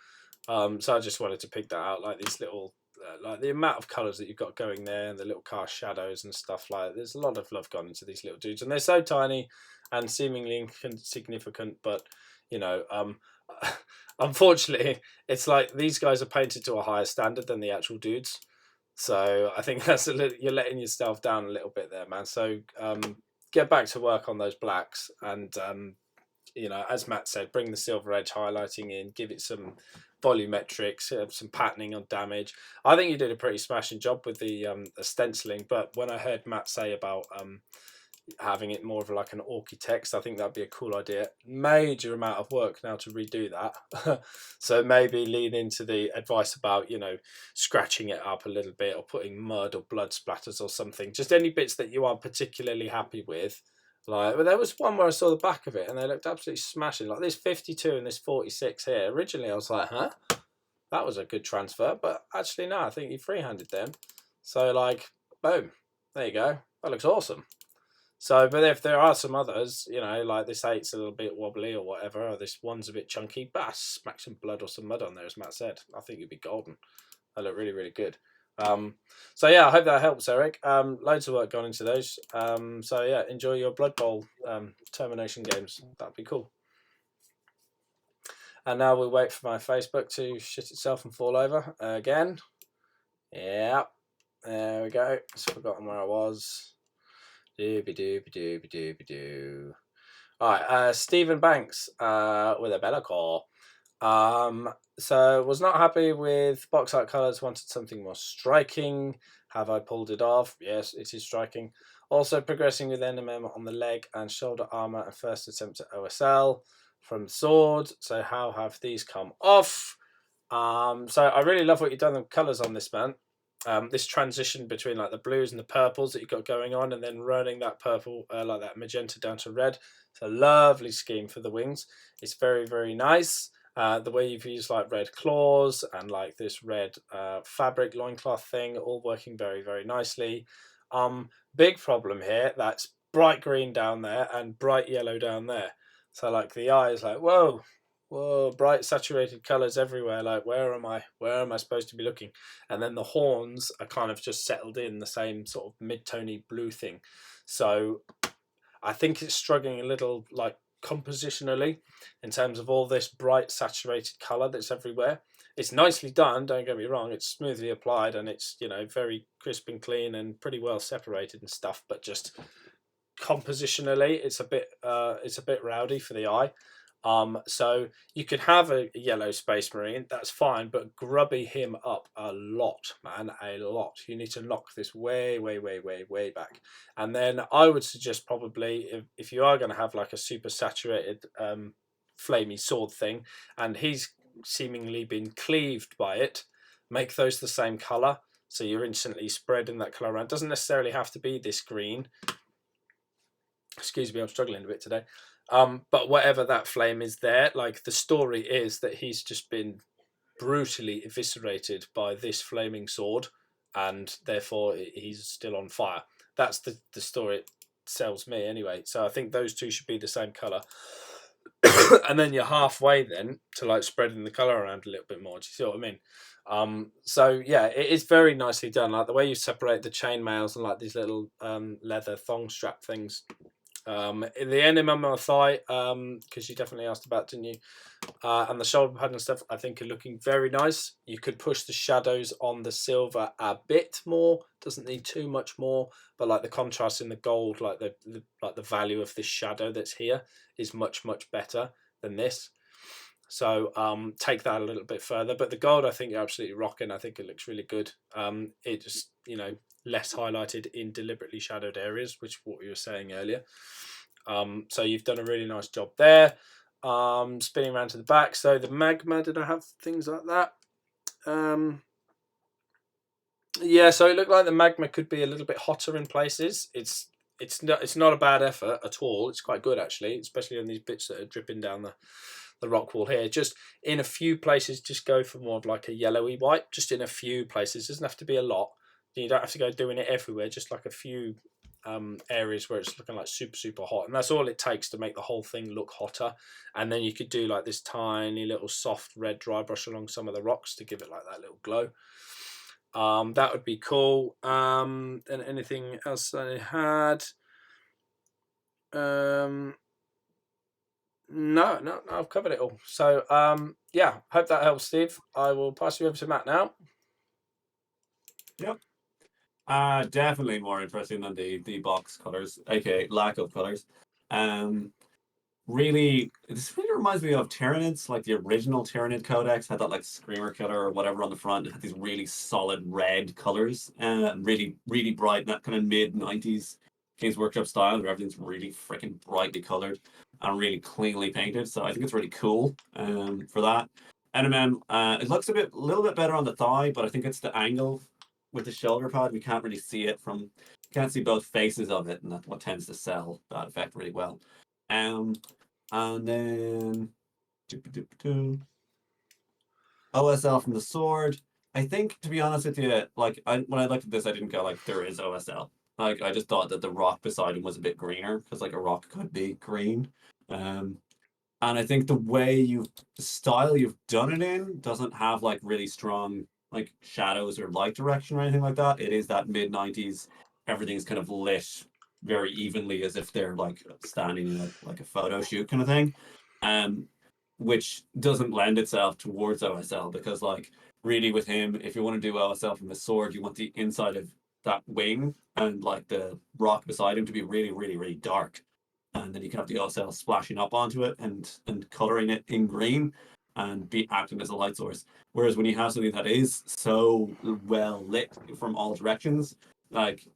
So I just wanted to pick that out, like these little, like the amount of colours that you've got going there, and the little cast shadows and stuff like that. There's a lot of love gone into these little dudes, and they're so tiny and seemingly insignificant, but unfortunately, it's like these guys are painted to a higher standard than the actual dudes. So I think that's you're letting yourself down a little bit there, man. So get back to work on those blacks, and as Matt said, bring the silver edge highlighting in, give it some volumetrics, some patterning on damage. I think you did a pretty smashing job with the stenciling, but when I heard Matt say about having it more of like an orky text, I think that'd be a cool idea. Major amount of work now to redo that. So maybe lean into the advice about scratching it up a little bit, or putting mud or blood splatters or something, just any bits that you aren't particularly happy with. Like, well, there was one where I saw the back of it and they looked absolutely smashing, like this 52 and this 46 here. Originally I was like, huh, that was a good transfer, but actually no, I think you freehanded them. So like, boom, there you go, that looks awesome. So, but if there are some others, like this 8's a little bit wobbly or whatever, or this one's a bit chunky, but smack some blood or some mud on there, as Matt said. I think you'd be golden. They look really, really good. So yeah, I hope that helps, Eric. Loads of work gone into those. So yeah, enjoy your Blood Bowl termination games. That'd be cool. And now we wait for my Facebook to shit itself and fall over again. Yeah, there we go. I've forgotten where I was. Dooby. All right, Stephen Banks with a Bella call. So was not happy with box art colours, wanted something more striking. Have I pulled it off? Yes, it is striking. Also progressing with NMM on the leg and shoulder armour and first attempt at OSL from sword. So how have these come off? So I really love what you've done the colours on this, man. this transition between like the blues and the purples that you've got going on, and then running that purple, like that magenta down to red. It's a lovely scheme for the wings. It's very, very nice. The way you've used like red claws and like this red fabric loincloth thing, all working very, very nicely. Big problem here, that's bright green down there and bright yellow down there. So like the eye is like, whoa, whoa, bright saturated colors everywhere. Like, where am I? Where am I supposed to be looking? And then the horns are kind of just settled in the same sort of mid-tony blue thing. So I think it's struggling a little like compositionally in terms of all this bright saturated color that's everywhere. It's nicely done, don't get me wrong, it's smoothly applied and it's, you know, very crisp and clean and pretty well separated and stuff, but just compositionally it's a bit rowdy for the eye. So you could have a yellow Space Marine, that's fine, but grubby him up a lot, man, a lot. You need to knock this way, way, way, way, way back. And then I would suggest probably if you are going to have like a super saturated flamey sword thing, and he's seemingly been cleaved by it, make those the same color. So you're instantly spreading that color around. It doesn't necessarily have to be this green. Excuse me, I'm struggling a bit today. But whatever that flame is there, like the story is that he's just been brutally eviscerated by this flaming sword, and therefore he's still on fire. That's the story it sells me anyway. So I think those two should be the same color. And then you're halfway then to like spreading the color around a little bit more. Do you see what I mean? So yeah, it is very nicely done. Like the way you separate the chainmails and like these little leather thong strap things. In the enema on my thigh, because you definitely asked about, didn't you? And the shoulder pad and stuff, I think are looking very nice. You could push the shadows on the silver a bit more. Doesn't need too much more, but like the contrast in the gold, like the value of this shadow that's here is much, much better than this. So take that a little bit further. But the gold, I think you're absolutely rocking. I think it looks really good. It just, you know, less highlighted in deliberately shadowed areas, which is what we were saying earlier. So you've done a really nice job there. Spinning around to the back. So the magma, did I have things like that? Yeah, so it looked like the magma could be a little bit hotter in places. It's not a bad effort at all. It's quite good actually, especially on these bits that are dripping down the rock wall here. Just in a few places, just go for more of like a yellowy white. Just in a few places, it doesn't have to be a lot. You don't have to go doing it everywhere. Just like a few areas where it's looking like super, super hot, and that's all it takes to make the whole thing look hotter. And then you could do like this tiny little soft red dry brush along some of the rocks to give it like that little glow. That would be cool. And anything else I had? No, I've covered it all. So yeah, hope that helps, Steve. I will pass you over to Matt now. Yep. Definitely more interesting than the box colors, aka lack of colors. Really, this really reminds me of Tyranids, like the original Tyranid Codex had that like screamer killer or whatever on the front. It had these really solid red colors, really, really bright, that kind of mid 90s Games Workshop style where everything's really freaking brightly colored and really cleanly painted. So I think it's really cool for that. NMM, it looks a little bit better on the thigh, but I think it's the angle with the shoulder pad. We can't really see it can't see both faces of it, and that's what tends to sell that effect really well. And then OSL from the sword. I think, to be honest with you, like when I looked at this, I didn't go like there is OSL. Like I just thought that the rock beside him was a bit greener because like a rock could be green. And I think the style you've done it in doesn't have like really strong like shadows or light direction or anything like that. It is that mid 90s. Everything's kind of lit very evenly as if they're like standing in a photo shoot kind of thing. Um, which doesn't lend itself towards OSL because like really with him, if you want to do OSL from the sword, you want the inside of that wing and like the rock beside him to be really, really, really dark. And then you can have the OSL splashing up onto it and coloring it in green and be acting as a light source. Whereas when you have something that is so well lit from all directions, like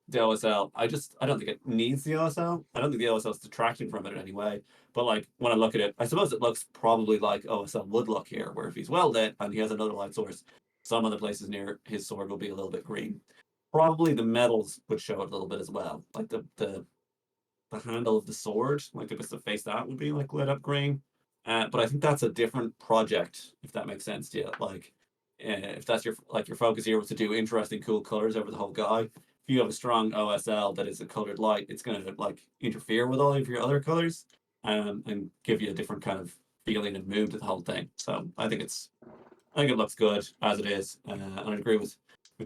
the OSL, I don't think it needs the OSL. I don't think the OSL is detracting from it in any way. But like when I look at it, I suppose it looks probably like OSL would look here, where if he's well lit and he has another light source, Some of the places near his sword will be a little bit green. Probably the metals would show it a little bit as well. Like the handle of the sword, like if it's to face that, would be like lit up green. But I think that's a different project, if that makes sense to you. Like, if that's your focus here was to do interesting, cool colors over the whole guy. If you have a strong OSL that is a colored light, it's going to like interfere with all of your other colors, and give you a different kind of feeling and mood to the whole thing. So I think it looks good as it is, and I agree with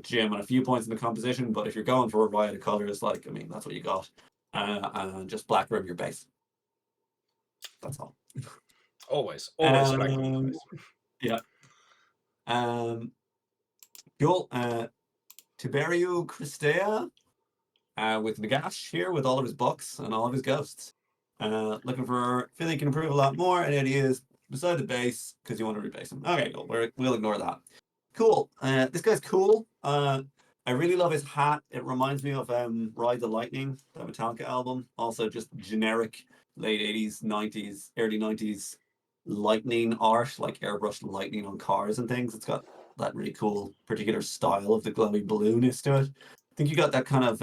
Jim on a few points in the composition. But if you're going for a variety of colors, like I mean, that's what you got, and just black room your base. That's all. Always black room your Um, base. yeah. Cool. Tiberiu Christea, with Nagash here with all of his books and all of his ghosts. Looking for feel he can improve a lot more, and then he is beside the base because you want to rebase him. Okay, cool. We'll ignore that. Cool. This guy's cool. I really love his hat. It reminds me of Ride the Lightning, the Metallica album. Also, just generic late 80s, 90s, early 90s lightning art, like airbrushed lightning on cars and things. It's got that really cool particular style of the glowy balloonness to it. I think you got that kind of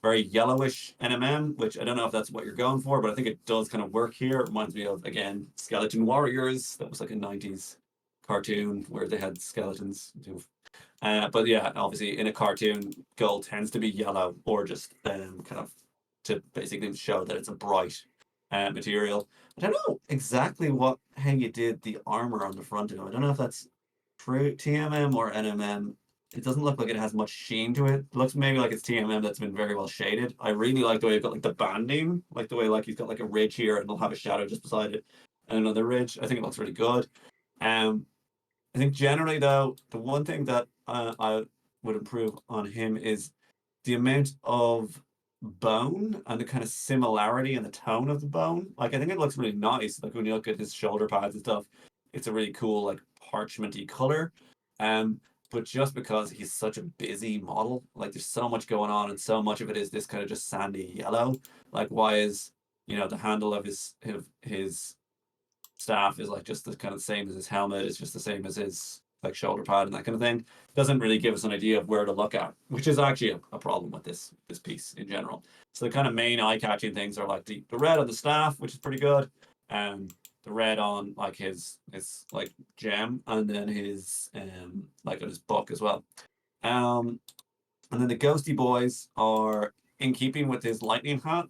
very yellowish NMM, which I don't know if that's what you're going for, but I think it does kind of work here. It reminds me of, again, Skeleton Warriors. That was like a 90s cartoon where they had skeletons. But yeah, obviously in a cartoon, gold tends to be yellow or just kind of to basically show that it's a bright material. I don't know exactly how you did the armor on the front of it. I don't know if that's true TMM or NMM. It doesn't look like it has much sheen to it. It looks maybe like it's TMM that's been very well shaded. I really like the way you've got like the banding, like the way like he's got like a ridge here and it'll have a shadow just beside it and another ridge. I think it looks really good. Um, I think generally though, the one thing that I would improve on him is the amount of bone and the kind of similarity in the tone of the bone. Like I think it looks really nice. Like when you look at his shoulder pads and stuff, it's a really cool like parchmenty color. Um, but just because he's such a busy model, like there's so much going on and so much of it is this kind of just sandy yellow. Like why is the handle of his staff is like just the kind of same as his helmet, it's just the same as his like shoulder pad and that kind of thing. Doesn't really give us an idea of where to look at, which is actually a problem with this piece in general. So the kind of main eye-catching things are like the red on the staff, which is pretty good, and the red on like his like gem, and then his like on his book as well. Um, and then the ghosty boys are in keeping with his lightning hat.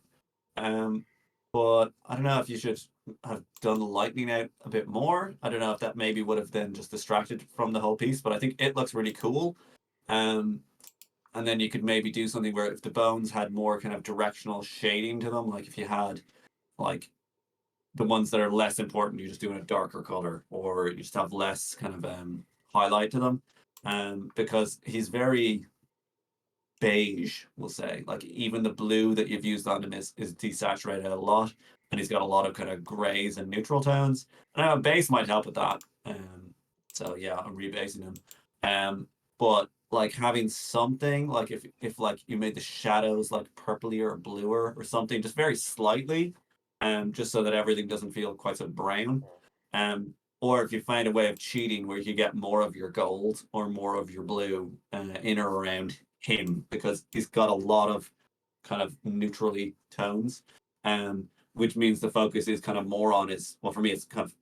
Um, but I don't know if you should have done the lightning out a bit more. I don't know if that maybe would have then just distracted from the whole piece, but I think it looks really cool. Um, and then you could maybe do something where if the bones had more kind of directional shading to them, like if you had like the ones that are less important, you just do in a darker color, or you just have less kind of highlight to them. Because he's very beige, we'll say. Like even the blue that you've used on him is desaturated a lot, and he's got a lot of kind of grays and neutral tones. And a base might help with that. So yeah, I'm rebasing him. But like having something like if like you made the shadows like purplier or bluer or something, just very slightly, just so that everything doesn't feel quite so brown. Um, or if you find a way of cheating where you get more of your gold or more of your blue in or around him, because he's got a lot of kind of neutrally tones, which means the focus is kind of more on his. Well, for me, it's kind of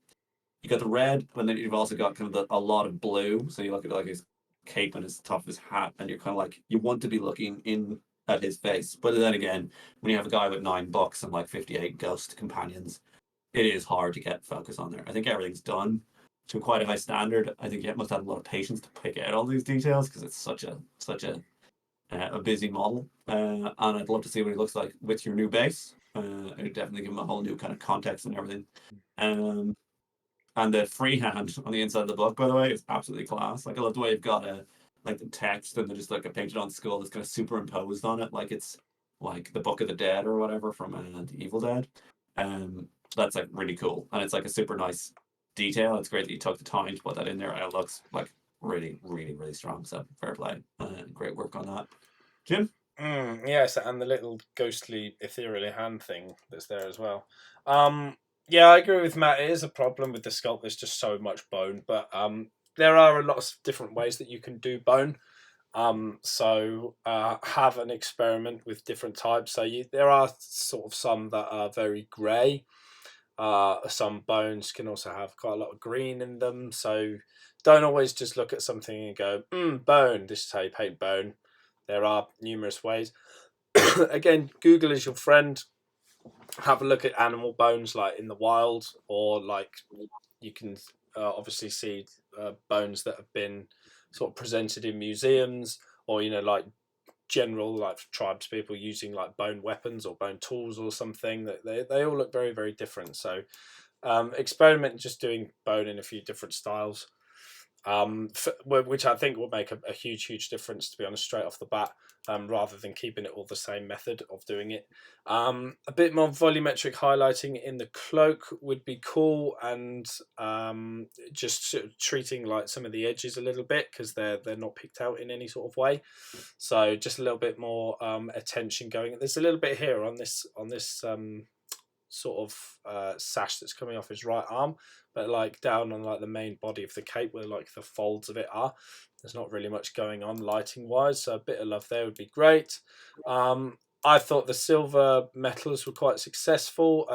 you got the red, and then you've also got kind of a lot of blue. So you look at like his cape and his top of his hat, and you're kind of like you want to be looking in at his face. But then again, when you have a guy with 9 books and like 58 ghost companions, it is hard to get focus on there. I think everything's done to quite a high standard. I think you must have a lot of patience to pick out all these details because it's such a busy model. And I'd love to see what he looks like with your new base. It'd definitely give him a whole new kind of context and everything. Um, and the freehand on the inside of the book, by the way, is absolutely class. Like I love the way you've got like the text and then just like a painted on skull that's kind of superimposed on it, like it's like the Book of the Dead or whatever from the Evil Dead. That's like really cool, and it's like a super nice detail. It's great that you took the time to put that in there, and it looks like really, really, really strong. So fair play, great work on that, Jim. Yes, and the little ghostly ethereal hand thing that's there as well. Yeah, I agree with Matt. It is a problem with the sculpt. There's just so much bone, but there are a lot of different ways that you can do bone. So have an experiment with different types. So there are sort of some that are very grey. Some bones can also have quite a lot of green in them. So don't always just look at something and go, bone, this is how you paint bone. There are numerous ways. Again, Google is your friend. Have a look at animal bones like in the wild, or like you can obviously see bones that have been sort of presented in museums, or like general like tribes people using like bone weapons or bone tools or something. That they all look very, very different. So experiment just doing bone in a few different styles, which I think will make a huge difference, to be honest, straight off the bat, rather than keeping it all the same method of doing it. A bit more volumetric highlighting in the cloak would be cool, and just sort of treating like some of the edges a little bit, because they're not picked out in any sort of way. So just a little bit more attention going. There's a little bit here on this sort of sash that's coming off his right arm, but like down on like the main body of the cape where like the folds of it are, there's not really much going on lighting wise, so a bit of love there would be great. I thought the silver metals were quite successful,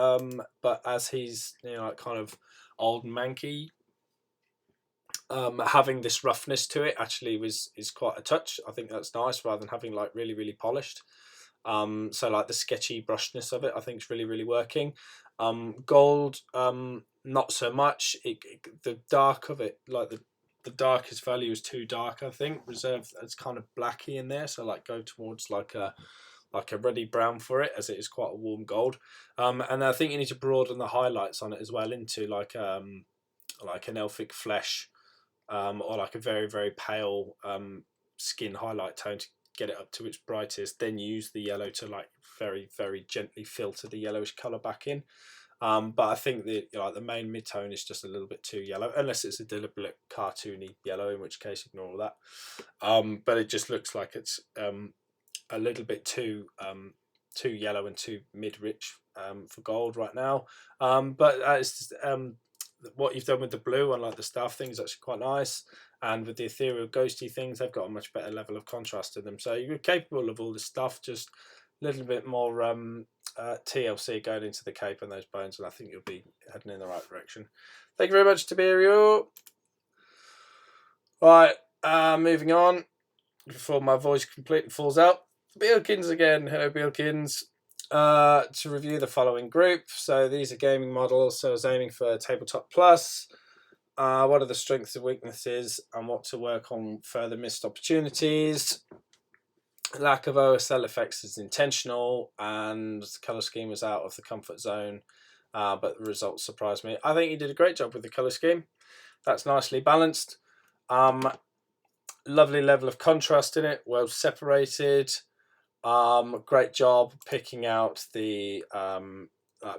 but as he's like kind of old and manky, having this roughness to it actually is quite a touch. I think that's nice, rather than having like really polished. So like the sketchy brushness of it, I think is really working. Gold, not so much. The dark of it, like the darkest value is too dark. I think reserve it's kind of blacky in there. So like go towards like a ruddy brown for it, as it is quite a warm gold. And I think you need to broaden the highlights on it as well into like an elfic flesh, or like a very pale skin highlight tone to get it up to its brightest, then use the yellow to like very gently filter the yellowish color back in. But I think the main mid-tone is just a little bit too yellow, unless it's a deliberate cartoony yellow, in which case ignore all that. But it just looks like it's a little bit too yellow and too mid-rich for gold right now. But it's just, what you've done with the blue on like the staff thing is actually quite nice, and with the ethereal ghosty things, they've got a much better level of contrast to them. So you're capable of all this stuff, just a little bit more TLC going into the cape and those bones, and I think you'll be heading in the right direction. Thank you very much, Tiberio. Right, moving on before my voice completely falls out. Bealkins again. Hello, Bealkins. To review the following group. So these are gaming models. So I was aiming for Tabletop Plus. What are the strengths and weaknesses, and what to work on further missed opportunities. Lack of OSL effects is intentional, and the colour scheme was out of the comfort zone, but the results surprised me. I think you did a great job with the colour scheme. That's nicely balanced. Lovely level of contrast in it, well separated. Great job picking out the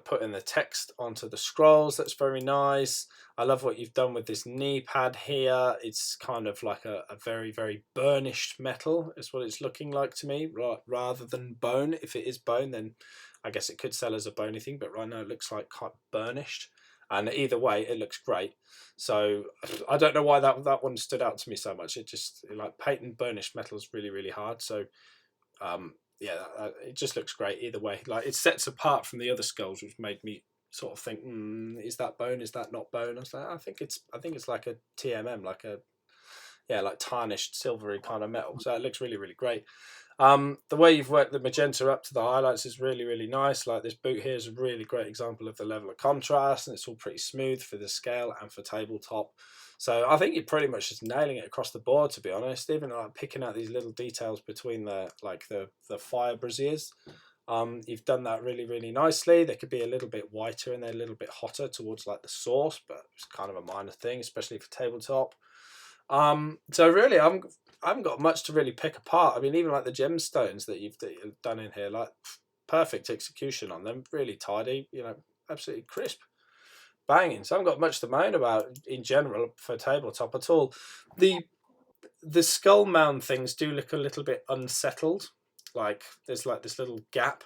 putting the text onto the scrolls. That's very nice. I love what you've done with this knee pad here. It's kind of like a very burnished metal is what it's looking like to me, rather than bone. If it is bone, then I guess it could sell as a bony thing, but right now it looks like quite burnished. And either way, it looks great. So I don't know why that one stood out to me so much. It just, like, painting burnished metal is really hard. So yeah, it just looks great either way. Like, it sets apart from the other skulls, which made me sort of think, is that bone? Is that not bone? I was like, I think it's like a TMM, like tarnished silvery kind of metal. So it looks really great. The way you've worked the magenta up to the highlights is really nice. Like, this boot here is a really great example of the level of contrast, and it's all pretty smooth for the scale and for tabletop. So I think you're pretty much just nailing it across the board, to be honest. Even like picking out these little details between the fire braziers. You've done that really nicely. They could be a little bit whiter and they're a little bit hotter towards like the source, but it's kind of a minor thing, especially for tabletop. So really, I haven't got much to really pick apart. I mean, even like the gemstones that you've done in here, like, perfect execution on them, really tidy, absolutely crisp, banging. So I haven't got much to moan about in general for tabletop at all. The skull mound things do look a little bit unsettled. Like, there's like this little gap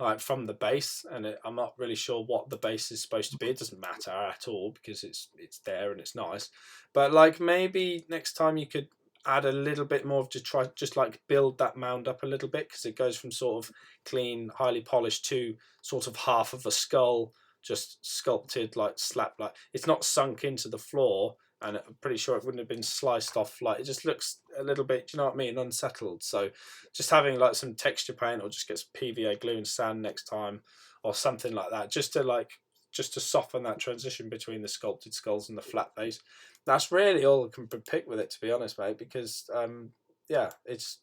like from the base, and I'm not really sure what the base is supposed to be. It doesn't matter at all because it's there and it's nice. But like maybe next time you could add a little bit more to try just like build that mound up a little bit, because it goes from sort of clean, highly polished to sort of half of a skull, just sculpted, like slapped, like it's not sunk into the floor. And I'm pretty sure it wouldn't have been sliced off. Like it just looks a little bit, do you know what I mean, unsettled. So just having like some texture paint, or just get some PVA glue and sand next time, or something like that, just to soften that transition between the sculpted skulls and the flat base. That's really all I can pick with it, to be honest, mate. Because yeah, it's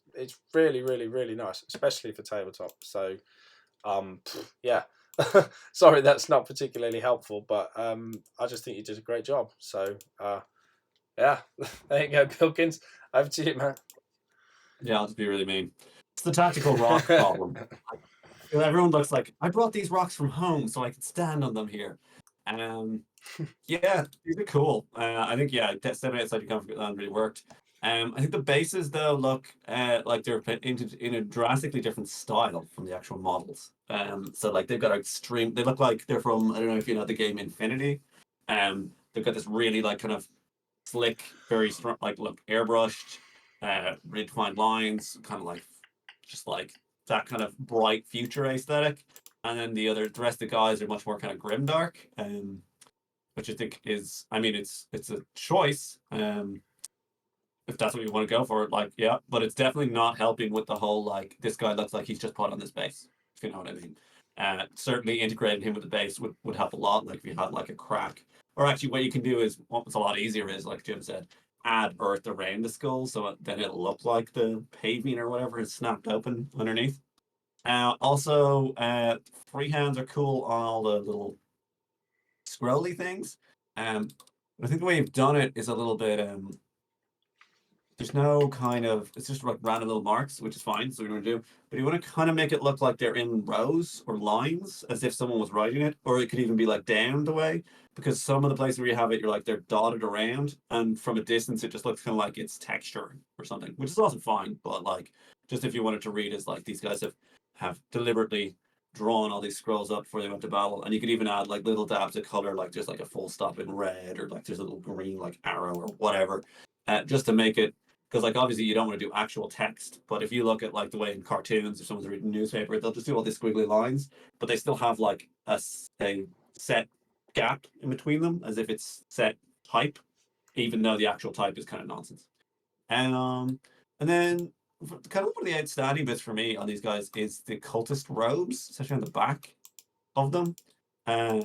really really really nice, especially for tabletop. So yeah. Sorry, that's not particularly helpful, but I just think you did a great job. So yeah, there you go, Pilkins. Over to you, man. Yeah, I'll just be really mean. It's the tactical rock problem. Everyone looks like I brought these rocks from home so I could stand on them here. Um, yeah, these are cool. I think yeah, stepping outside your comfort zone really worked. I think the bases though look like they're put into in a drastically different style from the actual models. So like they've got extreme. They look like they're from, I don't know if you know the game Infinity. They've got this really like kind of slick, very strong, like look airbrushed, really defined lines, kind of like just like that kind of bright future aesthetic. And then the rest of the guys are much more kind of grimdark, which I think is, I mean, it's a choice, if that's what you want to go for. Like, yeah, but it's definitely not helping with the whole like this guy looks like he's just put on this base. If you know what I mean. Certainly integrating him with the base would help a lot. Like if you had like a crack, or actually what you can do is what's a lot easier is like Jim said, add earth around the skull so then it'll look like the paving or whatever is snapped open underneath. Also, freehands are cool on all the little scrolly things. Um, I think the way you've done it is a little bit there's no kind of it's just like random little marks, which is fine. So we want to do, but you want to kind of make it look like they're in rows or lines, as if someone was writing it, or it could even be like down the way. Because some of the places where you have it, you're like they're dotted around, and from a distance, it just looks kind of like it's texture or something, which is also fine. But like, just if you wanted to read, as like these guys have deliberately drawn all these scrolls up before they went to battle, and you could even add like little dabs of color, like there's like a full stop in red, or like there's a little green like arrow or whatever, just to make it because like obviously you don't want to do actual text, but if you look at like the way in cartoons, if someone's reading a newspaper, they'll just do all these squiggly lines, but they still have like a set gap in between them, as if it's set type, even though the actual type is kind of nonsense. And then kind of one of the outstanding bits for me on these guys is the cultist robes, especially on the back of them. Uh,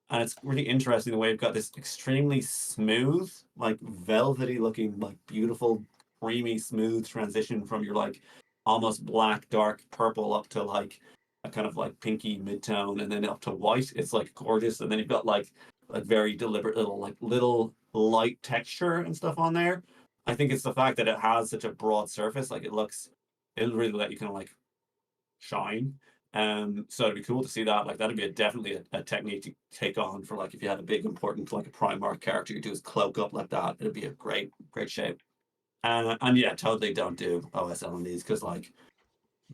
and it's really interesting the way we've got this extremely smooth, like velvety looking, like beautiful, creamy, smooth transition from your like almost black, dark purple up to like a kind of like pinky mid-tone and then up to white. It's like gorgeous. And then you've got like a very deliberate little light texture and stuff on there. I think it's the fact that it has such a broad surface, like it'll really let you kind of like shine. So it'd be cool to see that. Like that'd be definitely a technique to take on for like if you had a big important like a Primarch character, you do his cloak up like that. It'd be a great shape. And yeah, totally don't do OSL on these because like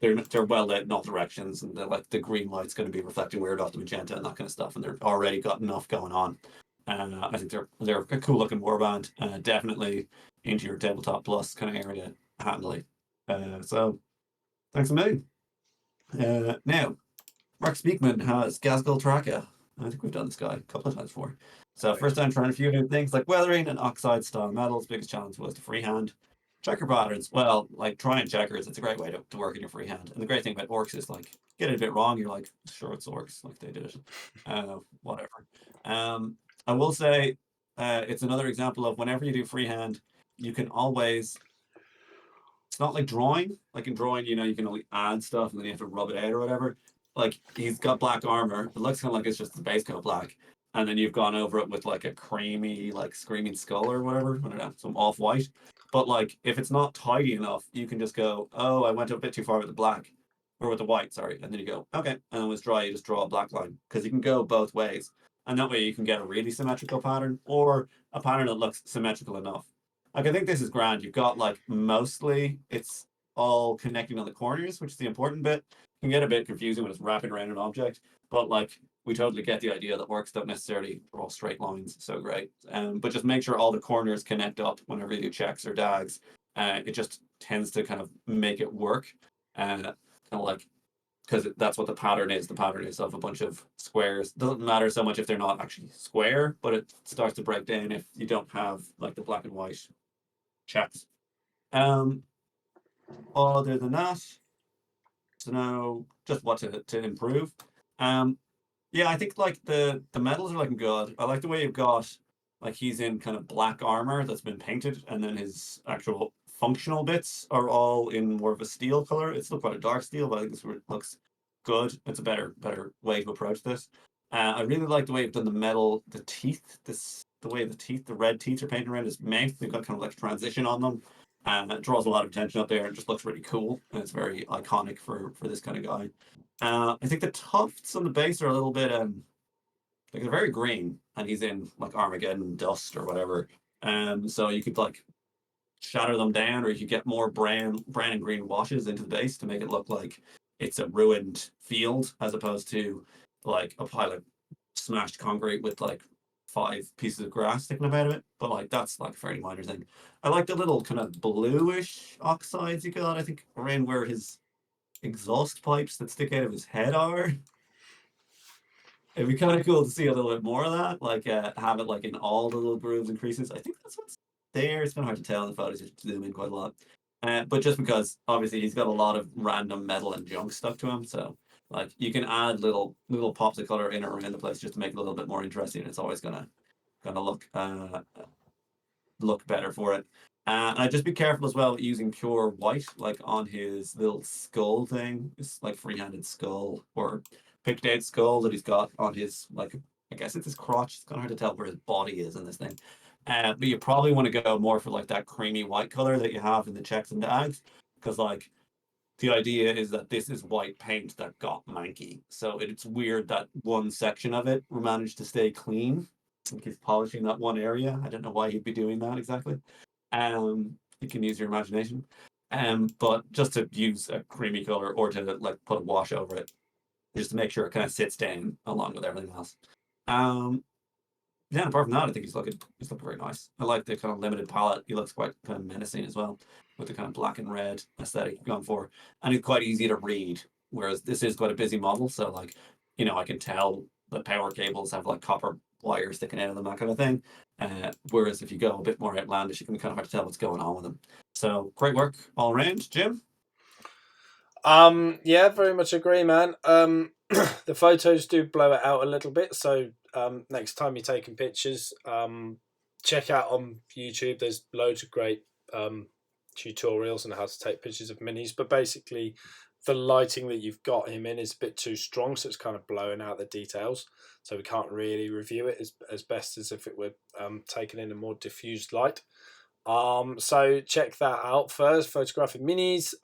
they're well lit in all directions, and they're like the green light's going to be reflecting weird off the magenta and that kind of stuff, and they're already got enough going on. And I think they're a cool looking warband, definitely into your tabletop plus kind of area handily. So thanks a million. Now, Mark Speakman has Gazgul Traka. I think we've done this guy a couple of times before. So first time trying a few new things like weathering and oxide style metals. Biggest challenge was the freehand. Checker patterns. Well, like trying checkers, it's a great way to work in your freehand. And the great thing about orcs is like get it a bit wrong, you're like, sure it's orcs, like they did it. Whatever. I will say it's another example of whenever you do freehand, you can always it's not like drawing. Like in drawing, you can only add stuff and then you have to rub it out or whatever. Like he's got black armor. It looks kind of like it's just the base coat black. And then you've gone over it with like a creamy, like screaming skull or whatever. I don't know, some off white. But like if it's not tidy enough, you can just go, oh, I went a bit too far with the black or with the white, sorry. And then you go, okay. And then when it's dry, you just draw a black line because you can go both ways. And that way you can get a really symmetrical pattern or a pattern that looks symmetrical enough. Like I think this is grand. You've got like mostly it's all connecting on the corners, which is the important bit. can get a bit confusing when it's wrapping around an object, but like we totally get the idea that works don't necessarily draw straight lines. So great. But just make sure all the corners connect up whenever you do checks or dags. It just tends to kind of make it work. Kind of like because that's what the pattern is. The pattern is of a bunch of squares. Doesn't matter so much if they're not actually square, but it starts to break down if you don't have like the black and white checks. Um, Other than that, to know just what to improve. Um, yeah, I think like the medals are looking good. I like the way you've got like he's in kind of black armor that's been painted, and then his actual functional bits are all in more of a steel color. It's still quite a dark steel, but I think this looks good. It's a better way to approach this. I really like the way you've done the metal, the teeth. The way the teeth, the red teeth are painted around his mouth. They've got kind of like a transition on them. It draws a lot of attention up there. It just looks really cool, and it's very iconic for this kind of guy. I think the tufts on the base are a little bit like they're very green, and he's in like Armageddon dust or whatever. So you could like shatter them down, or you could get more brown and green washes into the base to make it look like it's a ruined field as opposed to like a pile of smashed concrete with like 5 pieces of grass sticking up out of it. But like that's like a fairly minor thing. I like the little kind of bluish oxides you got, I think, around where his exhaust pipes that stick out of his head are. It'd be kind of cool to see a little bit more of that, like have it like in all the little grooves and creases. I think that's what's there. It's kind of hard to tell in the photos. You have to zoom in quite a lot. But just because obviously he's got a lot of random metal and junk stuck to him, so like you can add little pops of color in or around the place just to make it a little bit more interesting. It's always gonna look better for it. And I'd just be careful as well using pure white, like on his little skull thing. It's like free-handed skull or picked out skull that he's got on his, like, I guess it's his crotch. It's kind of hard to tell where his body is in this thing. But you probably want to go more for like that creamy white color that you have in the checks and tags, because like the idea is that this is white paint that got manky. So it's weird that one section of it managed to stay clean. Like he's polishing that one area. I don't know why he'd be doing that exactly. You can use your imagination. But just to use a creamy color or to like put a wash over it, just to make sure it kind of sits down along with everything else. Um, yeah, and apart from that, I think he's looking very nice. I like the kind of limited palette. He looks quite kind of menacing as well, with the kind of black and red aesthetic you've gone for, and he's quite easy to read. Whereas this is quite a busy model, so like I can tell the power cables have like copper wires sticking out of them, that kind of thing. Whereas if you go a bit more outlandish, you can kind of hard to tell what's going on with them. So great work all around, Jim. Yeah, very much agree, man. The photos do blow it out a little bit, so next time you're taking pictures, check out on YouTube. There's loads of great tutorials on how to take pictures of minis, but basically the lighting that you've got him in is a bit too strong, so it's kind of blowing out the details, so we can't really review it as best as if it were taken in a more diffused light. So check that out first, photographic minis.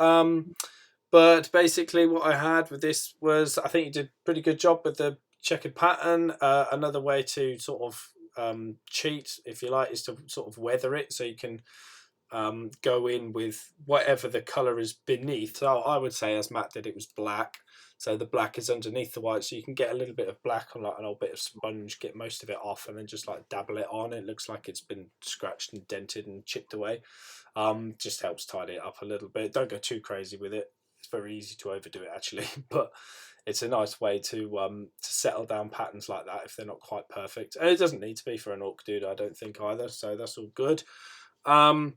But basically, what I had with this was I think you did a pretty good job with the checkered pattern. Another way to sort of cheat, if you like, is to sort of weather it so you can go in with whatever the color is beneath. So I would say, as Matt did, it was black. So the black is underneath the white, so you can get a little bit of black on like an old bit of sponge, get most of it off, and then just like dabble it on. It looks like it's been scratched and dented and chipped away. Just helps tidy it up a little bit. Don't go too crazy with it. It's very easy to overdo it actually, but it's a nice way to settle down patterns like that if they're not quite perfect. And it doesn't need to be for an orc dude, I don't think either. So that's all good. Um,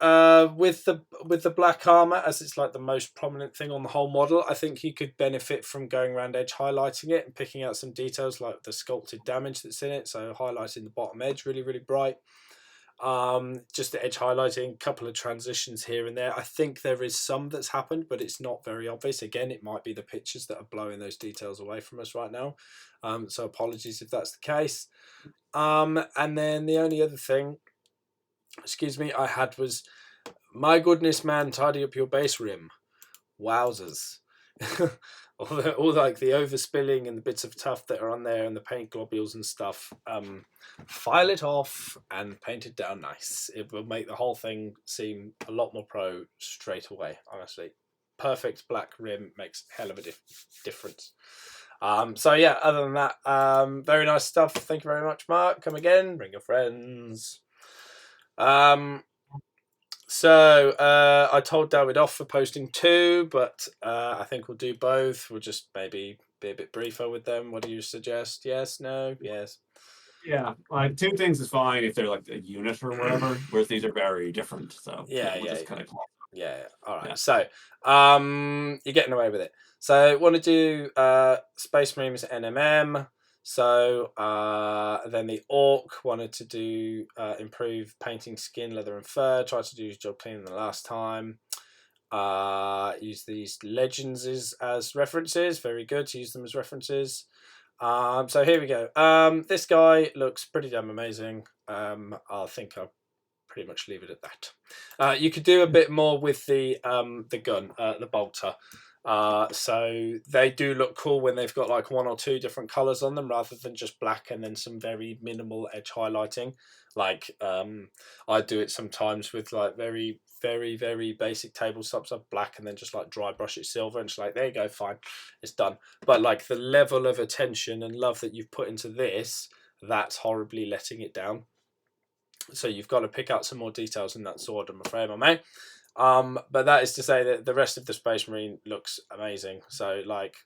with the black armor, as it's like the most prominent thing on the whole model, I think you could benefit from going around edge highlighting it and picking out some details like the sculpted damage that's in it. So highlighting the bottom edge really, really bright. Just the edge highlighting, a couple of transitions here and there. I think there is some that's happened, but it's not very obvious. Again, it might be the pictures that are blowing those details away from us right now. So apologies if that's the case. And then the only other thing, excuse me, I had was, my goodness, man, tidy up your base rim. Wowzers. all like the overspilling and the bits of tuff that are on there and the paint globules and stuff, file it off and paint it down nice. It will make the whole thing seem a lot more pro straight away, honestly. perfect black rim makes a hell of a difference. So yeah, other than that, very nice stuff. Thank you very much, Mark. Come again, bring your friends. So I told David off for posting 2, but I think we'll do both. We'll just maybe be a bit briefer with them. What do you suggest? Yes, no, yes. Yeah, like 2 things is fine if they're like a unit or whatever, whereas these are very different. So Yeah, we'll yeah, just kind of yeah. All right. yeah. So you're getting away with it. So want to do Space Marines NMM. So then the Orc wanted to do improve painting skin, leather, and fur. Tried to do his job cleaner than the last time. Use these legends as references. Very good to use them as references. So here we go. This guy looks pretty damn amazing. I think I'll pretty much leave it at that. You could do a bit more with the gun, the bolter. So they do look cool when they've got like 1 or 2 different colors on them, rather than just black and then some very minimal edge highlighting. Like I do it sometimes with like very basic tabletops of black and then just like dry brush it silver, and it's like, there you go, fine, it's done. But like the level of attention and love that you've put into this, that's horribly letting it down. So you've got to pick out some more details in that sword, I'm afraid, my mate. But that is to say that the rest of the Space Marine looks amazing. So like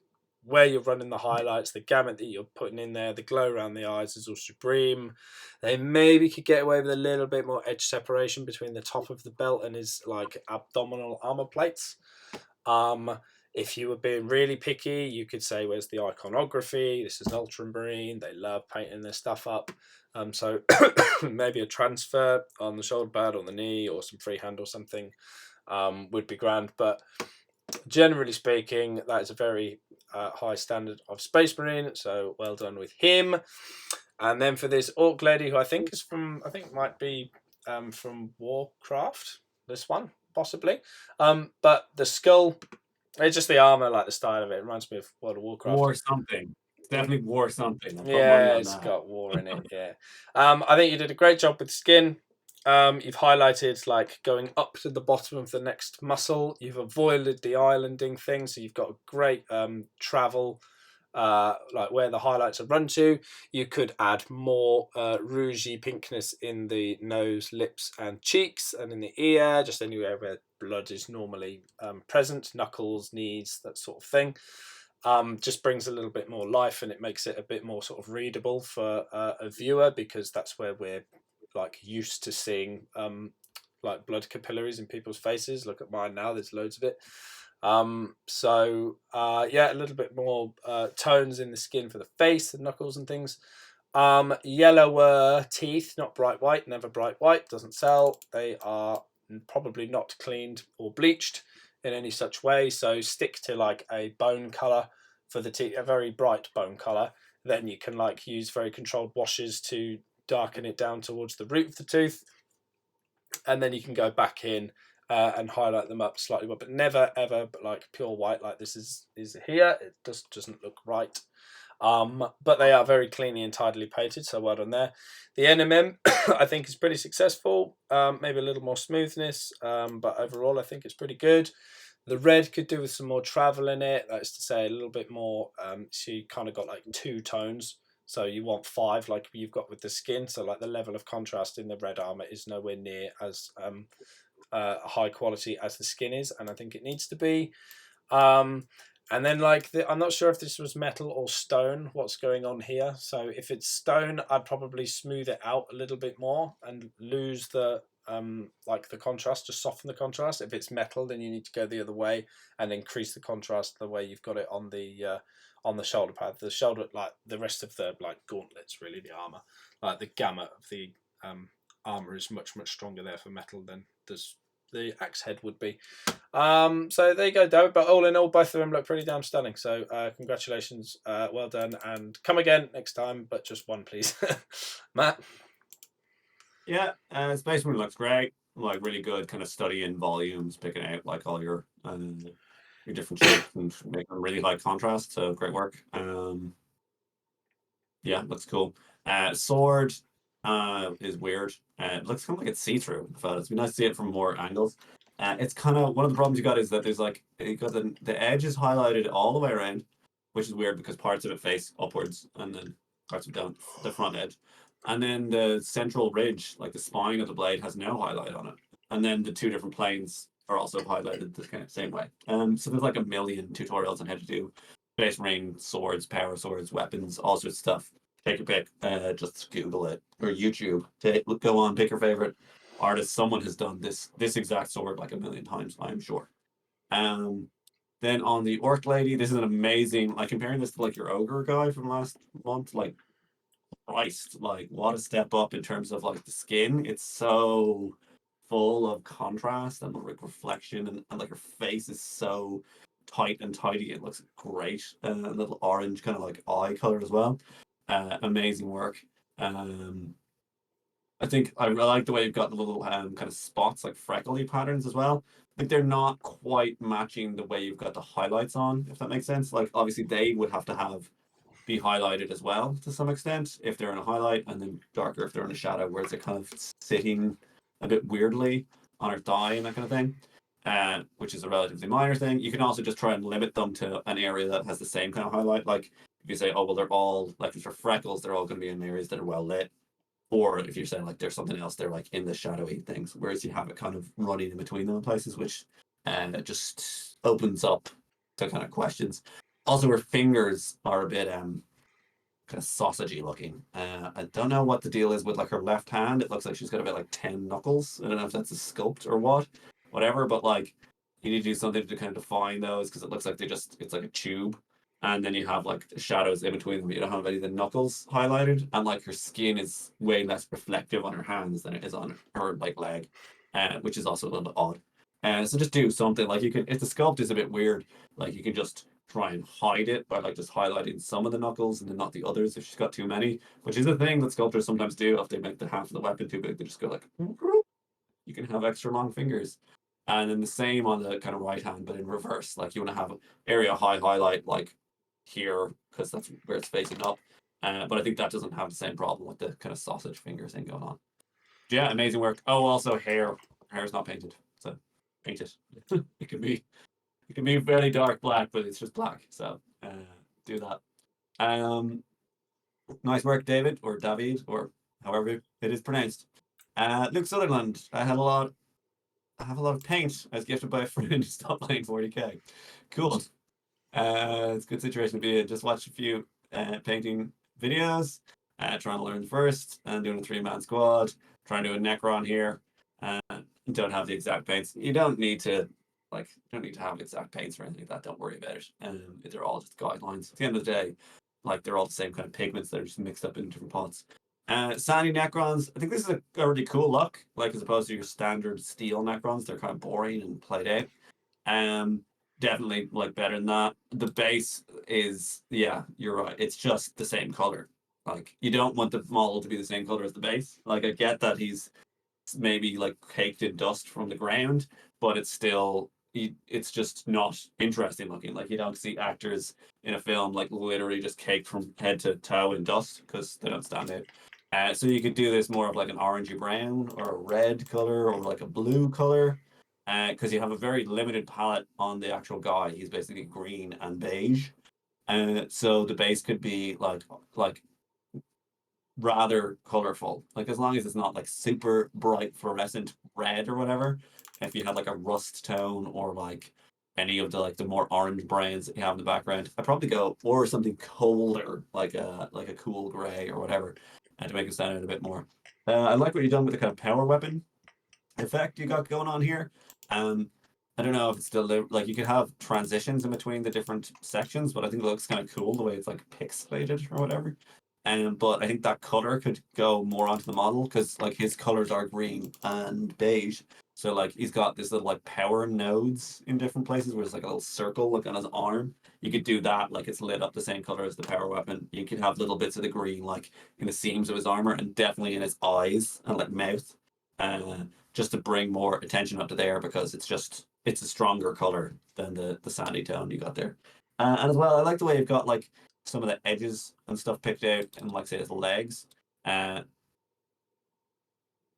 where you're running the highlights, the gamut that you're putting in there, the glow around the eyes is all supreme. They maybe could get away with a little bit more edge separation between the top of the belt and his like abdominal armor plates. If you were being really picky, you could say, where's the iconography? This is an Ultramarine. They love painting their stuff up. So maybe a transfer on the shoulder pad, on the knee, or some freehand or something would be grand. But generally speaking, that is a very high standard of Space Marine. So well done with him. And then for this Orc lady, who I think might be from Warcraft, this one, possibly. But the skull, it's just the armor, like the style of it. It reminds me of World of Warcraft. War something. It's definitely war something. I'll put money Yeah, on it's that. got war in it. Yeah. I think you did a great job with the skin. You've highlighted like going up to the bottom of the next muscle. You've avoided the islanding thing, so you've got a great travel, like where the highlights are run to. You could add more rougey pinkness in the nose, lips, and cheeks, and in the ear, just anywhere where blood is normally present, knuckles, knees, that sort of thing. Just brings a little bit more life, and it makes it a bit more sort of readable for a viewer, because that's where we're like used to seeing like blood capillaries in people's faces. Look at mine now, there's loads of it. Yeah, a little bit more tones in the skin for the face, the knuckles and things. Yellower teeth, not bright white, never bright white, doesn't sell. They are probably not cleaned or bleached in any such way, so stick to like a bone color for the teeth, a very bright bone color. Then you can like use very controlled washes to darken it down towards the root of the tooth, and then you can go back in and highlight them up slightly more, but never ever but like pure white like this is here. It just doesn't look right. But they are very cleanly and tidily painted, so well done there. The NMM I think is pretty successful. Maybe a little more smoothness, but overall I think it's pretty good. The red could do with some more travel in it. That is to say, a little bit more. So you kind of got like 2 tones. So you want 5, like you've got with the skin. So like the level of contrast in the red armor is nowhere near as high quality as the skin is, and I think it needs to be. And then like I'm not sure if this was metal or stone, what's going on here. So if it's stone, I'd probably smooth it out a little bit more and lose the like the contrast, just soften the contrast. If it's metal, then you need to go the other way and increase the contrast the way you've got it on the shoulder pad. The shoulder, like the rest of the like gauntlets, really the armor, like the gamut of the armor is much stronger there for metal than the axe head would be. So there you go, David. But all in all, both of them look pretty damn stunning. So congratulations, well done, and come again next time, but just one, please. Matt. Yeah, Space Marine looks great. Like really good, kind of studying volumes, picking out like all your different shapes and making them really high contrast. So great work. Yeah, looks cool. Sword is weird. It looks kind of like it's see-through, but it'd be nice to see it from more angles. It's kind of one of the problems you got is that there's like you got the edge is highlighted all the way around, which is weird because parts of it face upwards and then parts of it don't, the front edge. And then the central ridge, like the spine of the blade, has no highlight on it. And then the two different planes are also highlighted the kind of same way. So there's like a million tutorials on how to do base ring, swords, power swords, weapons, all sorts of stuff. Take your pick. Just Google it or YouTube. Go on, pick your favorite artist. Someone has done this exact sword like a million times, I'm sure. Um, then on the orc lady, this is an amazing. Like comparing this to like your ogre guy from last month, like Christ, like what a step up in terms of like the skin. It's so full of contrast and like reflection, and like her face is so tight and tidy. It looks great. A little orange kind of like eye color as well. Amazing work. Um, I think I like the way you've got the little kind of spots, like freckly patterns as well. I think they're not quite matching the way you've got the highlights on, if that makes sense. Like obviously they would have to have be highlighted as well to some extent if they're in a highlight, and then darker if they're in a shadow, whereas they're kind of sitting a bit weirdly on her thigh and that kind of thing. Which is a relatively minor thing. You can also just try and limit them to an area that has the same kind of highlight. Like if you say, oh well, they're all like for freckles, they're all going to be in areas that are well lit. Or if you're saying like there's something else, they're like in the shadowy things. Whereas you have it kind of running in between those places, which it just opens up to kind of questions. Also, her fingers are a bit kind of sausagey looking. I don't know what the deal is with like her left hand. It looks like she's got a bit like 10 knuckles. I don't know if that's a sculpt or what, whatever, but like you need to do something to kind of define those because it looks like it's like a tube. And then you have like shadows in between them, but you don't have any of the knuckles highlighted. And like her skin is way less reflective on her hands than it is on her like leg, which is also a little bit odd. So just do something like you can, if the sculpt is a bit weird, like you can just try and hide it by like just highlighting some of the knuckles and then not the others if she's got too many, which is a thing that sculptors sometimes do if they make the half of the weapon too big. They just go like, you can have extra long fingers. And then the same on the kind of right hand, but in reverse. Like you want to have area high highlight like here because that's where it's facing up. But I think that doesn't have the same problem with the kind of sausage finger thing going on. Yeah, amazing work. Oh, also hair. Hair is not painted, so paint it. It can be fairly dark black, but it's just black. So do that. Um, nice work, David or David or however it is pronounced. Luke Sutherland. I have a lot of paint. I was gifted by a friend who stopped playing 40k. Cool. It's a good situation to be in. Just watch a few painting videos, trying to learn first, and doing a 3-man squad, trying to do a Necron here. Uh, don't have the exact paints. You don't need to have exact paints or anything like that. Don't worry about it. They're all just guidelines. At the end of the day, like they're all the same kind of pigments. They're just mixed up in different pots. Sandy Necrons. I think this is a really cool look, like as opposed to your standard steel Necrons. They're kind of boring and played out. Um, Definitely like better than that. The base is, yeah, you're right. It's just the same color. Like you don't want the model to be the same color as the base. Like I get that he's maybe like caked in dust from the ground, but it's just not interesting looking. Like you don't see actors in a film like literally just caked from head to toe in dust because they don't stand out. So you could do this more of like an orangey brown or a red color or like a blue color because you have a very limited palette on the actual guy. He's basically green and beige. So the base could be like rather colorful. Like as long as it's not like super bright fluorescent red or whatever. If you had like a rust tone or like any of the like the more orange browns that you have in the background, I'd probably go or something colder, like a cool gray or whatever, to make it stand out a bit more. I like what you've done with the kind of power weapon effect you got going on here. Um, I don't know if it's still like you could have transitions in between the different sections, but I think it looks kind of cool the way it's like pixelated or whatever. But I think that color could go more onto the model because like his colors are green and beige. So like he's got this little like power nodes in different places where it's like a little circle like on his arm. You could do that like it's lit up the same color as the power weapon. You could have little bits of the green like in the seams of his armor and definitely in his eyes and like mouth. Uh, just to bring more attention up to there because it's a stronger color than the sandy tone you got there. And as well, I like the way you've got like some of the edges and stuff picked out and like say his legs. Uh,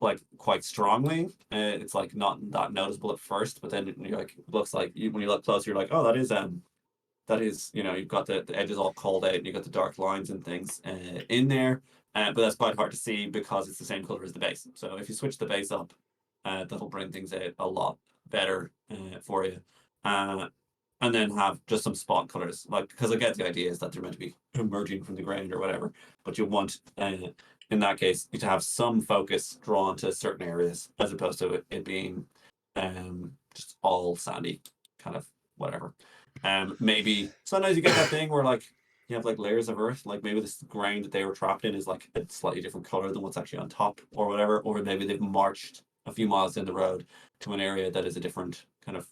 like quite strongly. It's like not that noticeable at first, but then you're like looks like when you look closer, you're like, oh, that is, you've got the edges all called out and you've got the dark lines and things in there. But that's quite hard to see because it's the same color as the base. So if you switch the base up, that'll bring things out a lot better for you. Uh, and then have just some spot colors, like, because I get the idea is that they're meant to be emerging from the ground or whatever, but you want, in that case, you to have some focus drawn to certain areas as opposed to it being just all sandy, kind of whatever. Maybe sometimes you get that thing where like you have like layers of earth, like maybe this ground that they were trapped in is like a slightly different color than what's actually on top or whatever, or maybe they've marched a few miles down the road to an area that is a different kind of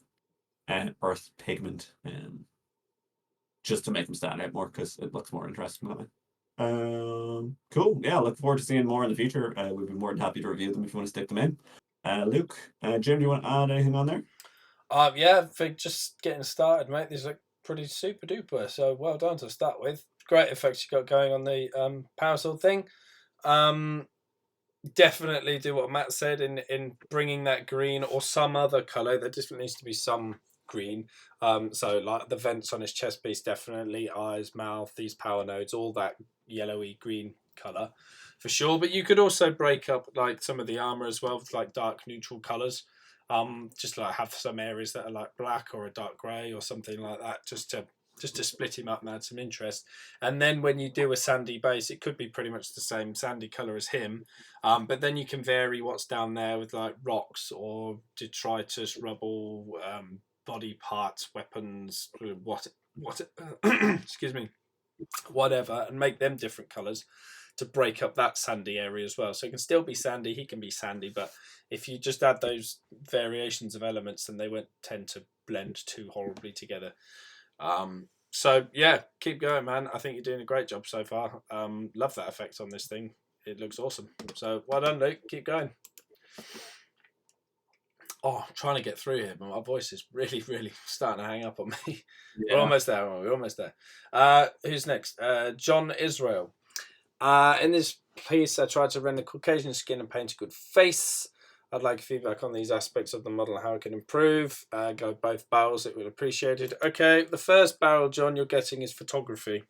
earth pigment, just to make them stand out more because it looks more interesting that way. Cool. Yeah, look forward to seeing more in the future. We'd be more than happy to review them if you want to stick them in. Luke, Jim, do you want to add anything on there? Yeah, for just getting started, mate. These look pretty super duper. So well done to start with. Great effects you got going on the power sword thing. Definitely do what Matt said in bringing that green or some other color. There just needs to be some green. So like the vents on his chest piece, definitely eyes, mouth, these power nodes, all that yellowy green color for sure. But you could also break up like some of the armor as well with like dark neutral colors. Just like have some areas that are like black or a dark gray or something like that, just to split him up and add some interest. And then when you do a sandy base, it could be pretty much the same sandy color as him, but then you can vary what's down there with like rocks or detritus, rubble, body parts, weapons, what excuse me, whatever, and make them different colors to break up that sandy area as well. So it can still be sandy, he can be sandy, but if you just add those variations of elements, then they won't tend to blend too horribly together. So yeah, keep going, man. I think you're doing a great job so far. Love that effect on this thing. It looks awesome. So well done, Luke. Keep going. Oh, I'm trying to get through here, but my voice is really, really starting to hang up on me. We're Yeah. almost there. We're almost there. Who's next? John Israel. In this piece, I tried to render Caucasian skin and paint a good face. I'd like feedback on these aspects of the model and how it can improve. Go both barrels, it would appreciate it. Okay, the first barrel, John, you're getting is photography.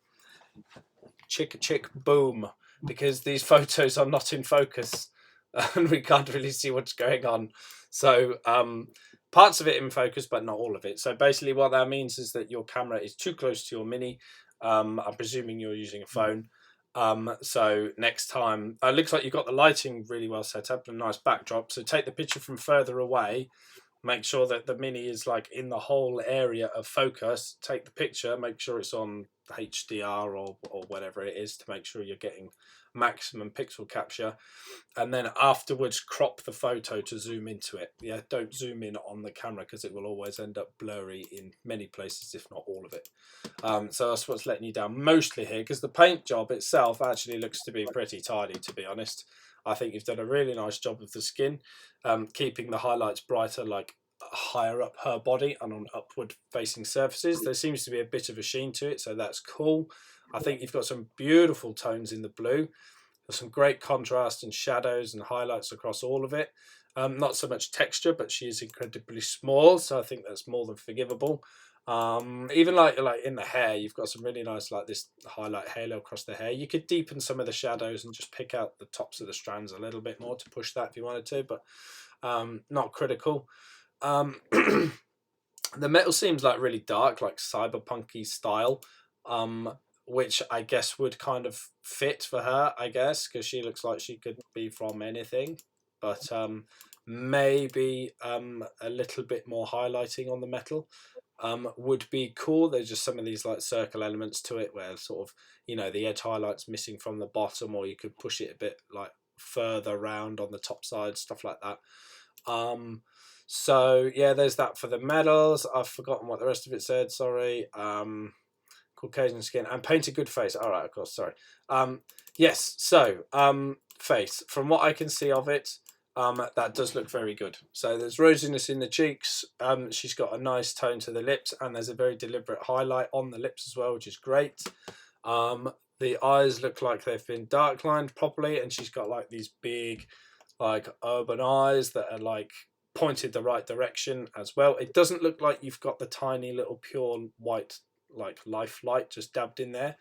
Chick, boom. Because these photos are not in focus and we can't really see what's going on. So parts of it in focus, but not all of it. So basically what that means is that your camera is too close to your Mini. I'm presuming you're using a phone. So next time, it looks like you've got the lighting really well set up and a nice backdrop. So take the picture from further away, make sure that the Mini is like in the whole area of focus. Take the picture, make sure it's on HDR or whatever it is to make sure you're getting maximum pixel capture, and then afterwards crop the photo to zoom into it. Yeah, don't zoom in on the camera because it will always end up blurry in many places, if not all of it. So that's what's letting you down mostly here, because the paint job itself actually looks to be pretty tidy, to be honest. I think you've done a really nice job of the skin, keeping the highlights brighter, like higher up her body and on upward facing surfaces. There seems to be a bit of a sheen to it, so that's cool. I think you've got some beautiful tones in the blue. There's some great contrast and shadows and highlights across all of it. Not so much texture, but she is incredibly small, so I think that's more than forgivable. Even like in the hair, you've got some really nice like this highlight halo across the hair. You could deepen some of the shadows and just pick out the tops of the strands a little bit more to push that if you wanted to, but not critical. The metal seems like really dark, like cyberpunky style, which I guess would kind of fit for her, I guess, because she looks like she could be from anything. But maybe a little bit more highlighting on the metal would be cool. There's just some of these like circle elements to it where sort of, the edge highlights missing from the bottom, or you could push it a bit like further round on the top side, stuff like that. So yeah, there's that for the medals. I've forgotten what the rest of it said, sorry. Caucasian skin and paint a good face. All right, of course, sorry. Yes, so face, from what I can see of it, that does look very good. So there's rosiness in the cheeks. She's got a nice tone to the lips, and there's a very deliberate highlight on the lips as well, which is great. The eyes look like they've been dark lined properly, and she's got like these big like urban eyes that are like pointed the right direction as well. It doesn't look like you've got the tiny little pure white like life light just dabbed in there,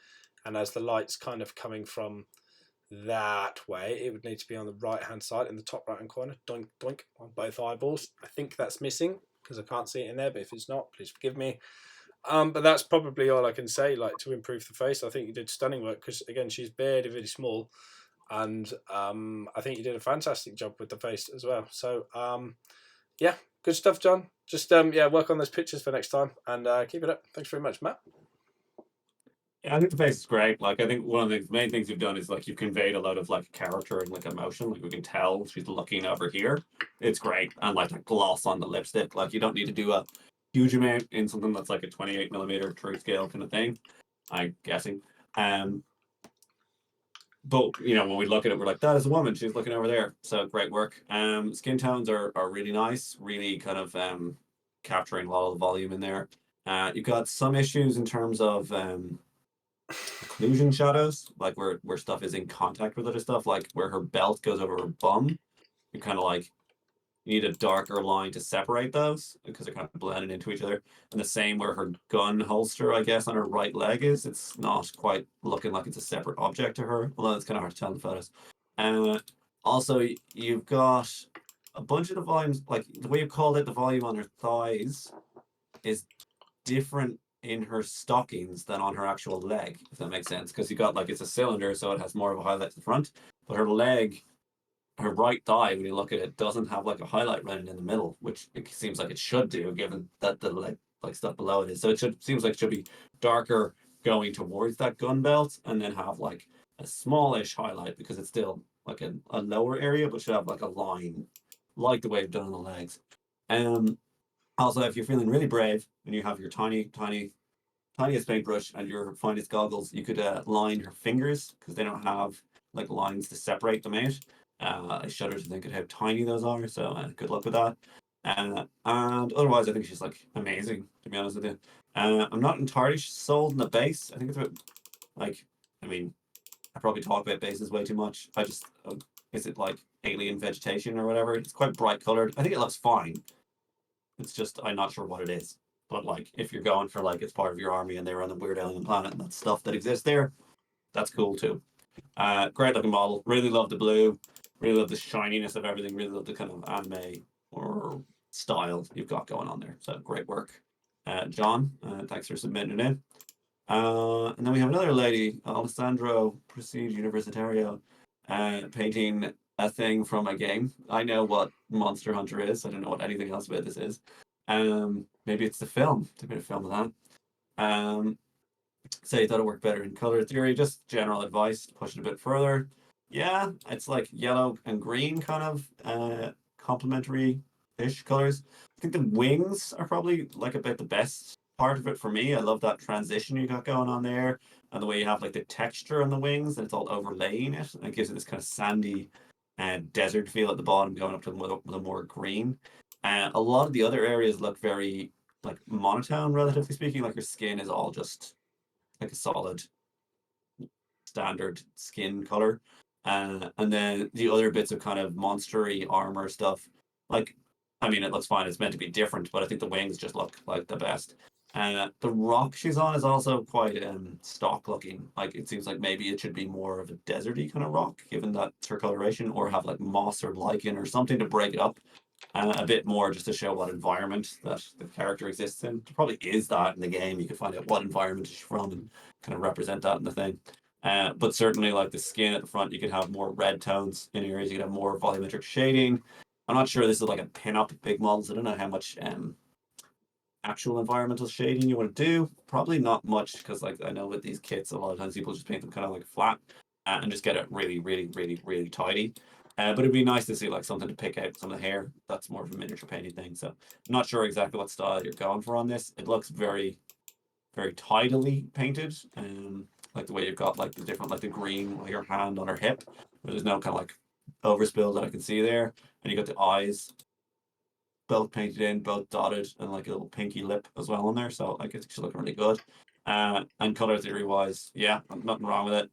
and as the light's kind of coming from that way, it would need to be on the right hand side in the top right hand corner. Doink doink on both eyeballs. I think that's missing because I can't see it in there, but if it's not, please forgive me. But that's probably all I can say. Like, to improve the face, I think you did stunning work because again, she's very very small, and I think you did a fantastic job with the face as well. So yeah, good stuff, John. Just yeah, work on those pictures for next time and keep it up. Thanks very much, Matt. Yeah, I think the face is great. Like, I think one of the main things you've done is like you've conveyed a lot of like character and like emotion. Like we can tell she's looking over here. It's great, and like that gloss on the lipstick. Like you don't need to do a huge amount in something that's like a 28 mm true scale kind of thing. I'm guessing. Um, but you know when we look at it, we're like, that is a woman. She's looking over there. So great work. Skin tones are really nice. Really kind of capturing a lot of the volume in there. You've got some issues in terms of occlusion shadows, like where stuff is in contact with other stuff, like where her belt goes over her bum. You kind of like you need a darker line to separate those because they're kind of blending into each other. And the same where her gun holster, I guess, on her right leg is. It's not quite looking like it's a separate object to her, although it's kind of hard to tell in the photos. And also, you've got a bunch of the volumes, like the way you called it, the volume on her thighs is different in her stockings than on her actual leg, if that makes sense. Because you got like it's a cylinder, so it has more of a highlight to the front, but her leg, her right thigh, when you look at it, doesn't have like a highlight running in the middle, which it seems like it should do, given that the like stuff below it is. So it should seems like it should be darker going towards that gun belt, and then have like a smallish highlight because it's still like a lower area, but should have like a line, like the way you've done on the legs. Um, Also, if you're feeling really brave and you have your tiniest paintbrush and your finest goggles, you could line her fingers because they don't have like lines to separate them out. I shudder to think of how tiny those are, so good luck with that. And otherwise, I think she's like amazing, to be honest with you. I'm not entirely sold in the base. I think it's about like, I mean, I probably talk about bases way too much. I just, is it like alien vegetation or whatever? It's quite bright colored. I think it looks fine. It's just I'm not sure what it is. But like if you're going for like it's part of your army and they were on the weird alien planet and that stuff that exists there, that's cool too. Great looking model. Really love the blue. Really love the shininess of everything. Really love the kind of anime or style you've got going on there. So great work. John, thanks for submitting it in. And then we have another lady, Alessandro Prestige Universitario, painting a thing from a game. I know what Monster Hunter is. I don't know what anything else about this is. Maybe it's the film. They made a film of that. So you thought it worked better in color theory. Just general advice. Push it a bit further. Yeah, it's like yellow and green kind of complementary-ish colors. I think the wings are probably like about the best part of it for me. I love that transition you got going on there, and the way you have like the texture on the wings, and it's all overlaying it, and it gives it this kind of sandy and desert feel at the bottom, going up to the more green. A lot of the other areas look very like monotone, relatively speaking. Like her skin is all just like a solid standard skin color. And then the other bits of kind of monstery armor stuff, like, I mean, it looks fine. It's meant to be different, but I think the wings just look like the best. The rock she's on is also quite stock looking. Like it seems like maybe it should be more of a deserty kind of rock, given that it's her coloration, or have like moss or lichen or something to break it up a bit more, just to show what environment that the character exists in. There probably is that in the game. You can find out what environment she's from and kind of represent that in the thing. But certainly, like the skin at the front, you could have more red tones in areas. You could have more volumetric shading. I'm not sure this is like a pin-up big models. I don't know how much actual environmental shading you want to do. Probably not much because, like, I know with these kits, a lot of times people just paint them kind of like flat and just get it really, really, really, really tidy. But it'd be nice to see like something to pick out some of the hair. That's more of a miniature painting thing. So I'm not sure exactly what style you're going for on this. It looks very, very tidily painted. Like the way you've got like the different like the green like your hand on her hip, where there's no kind of like overspill that I can see there. And you got the eyes both painted in, both dotted, and like a little pinky lip as well on there. So like it's actually looking really good. And color theory wise, yeah, nothing wrong with it.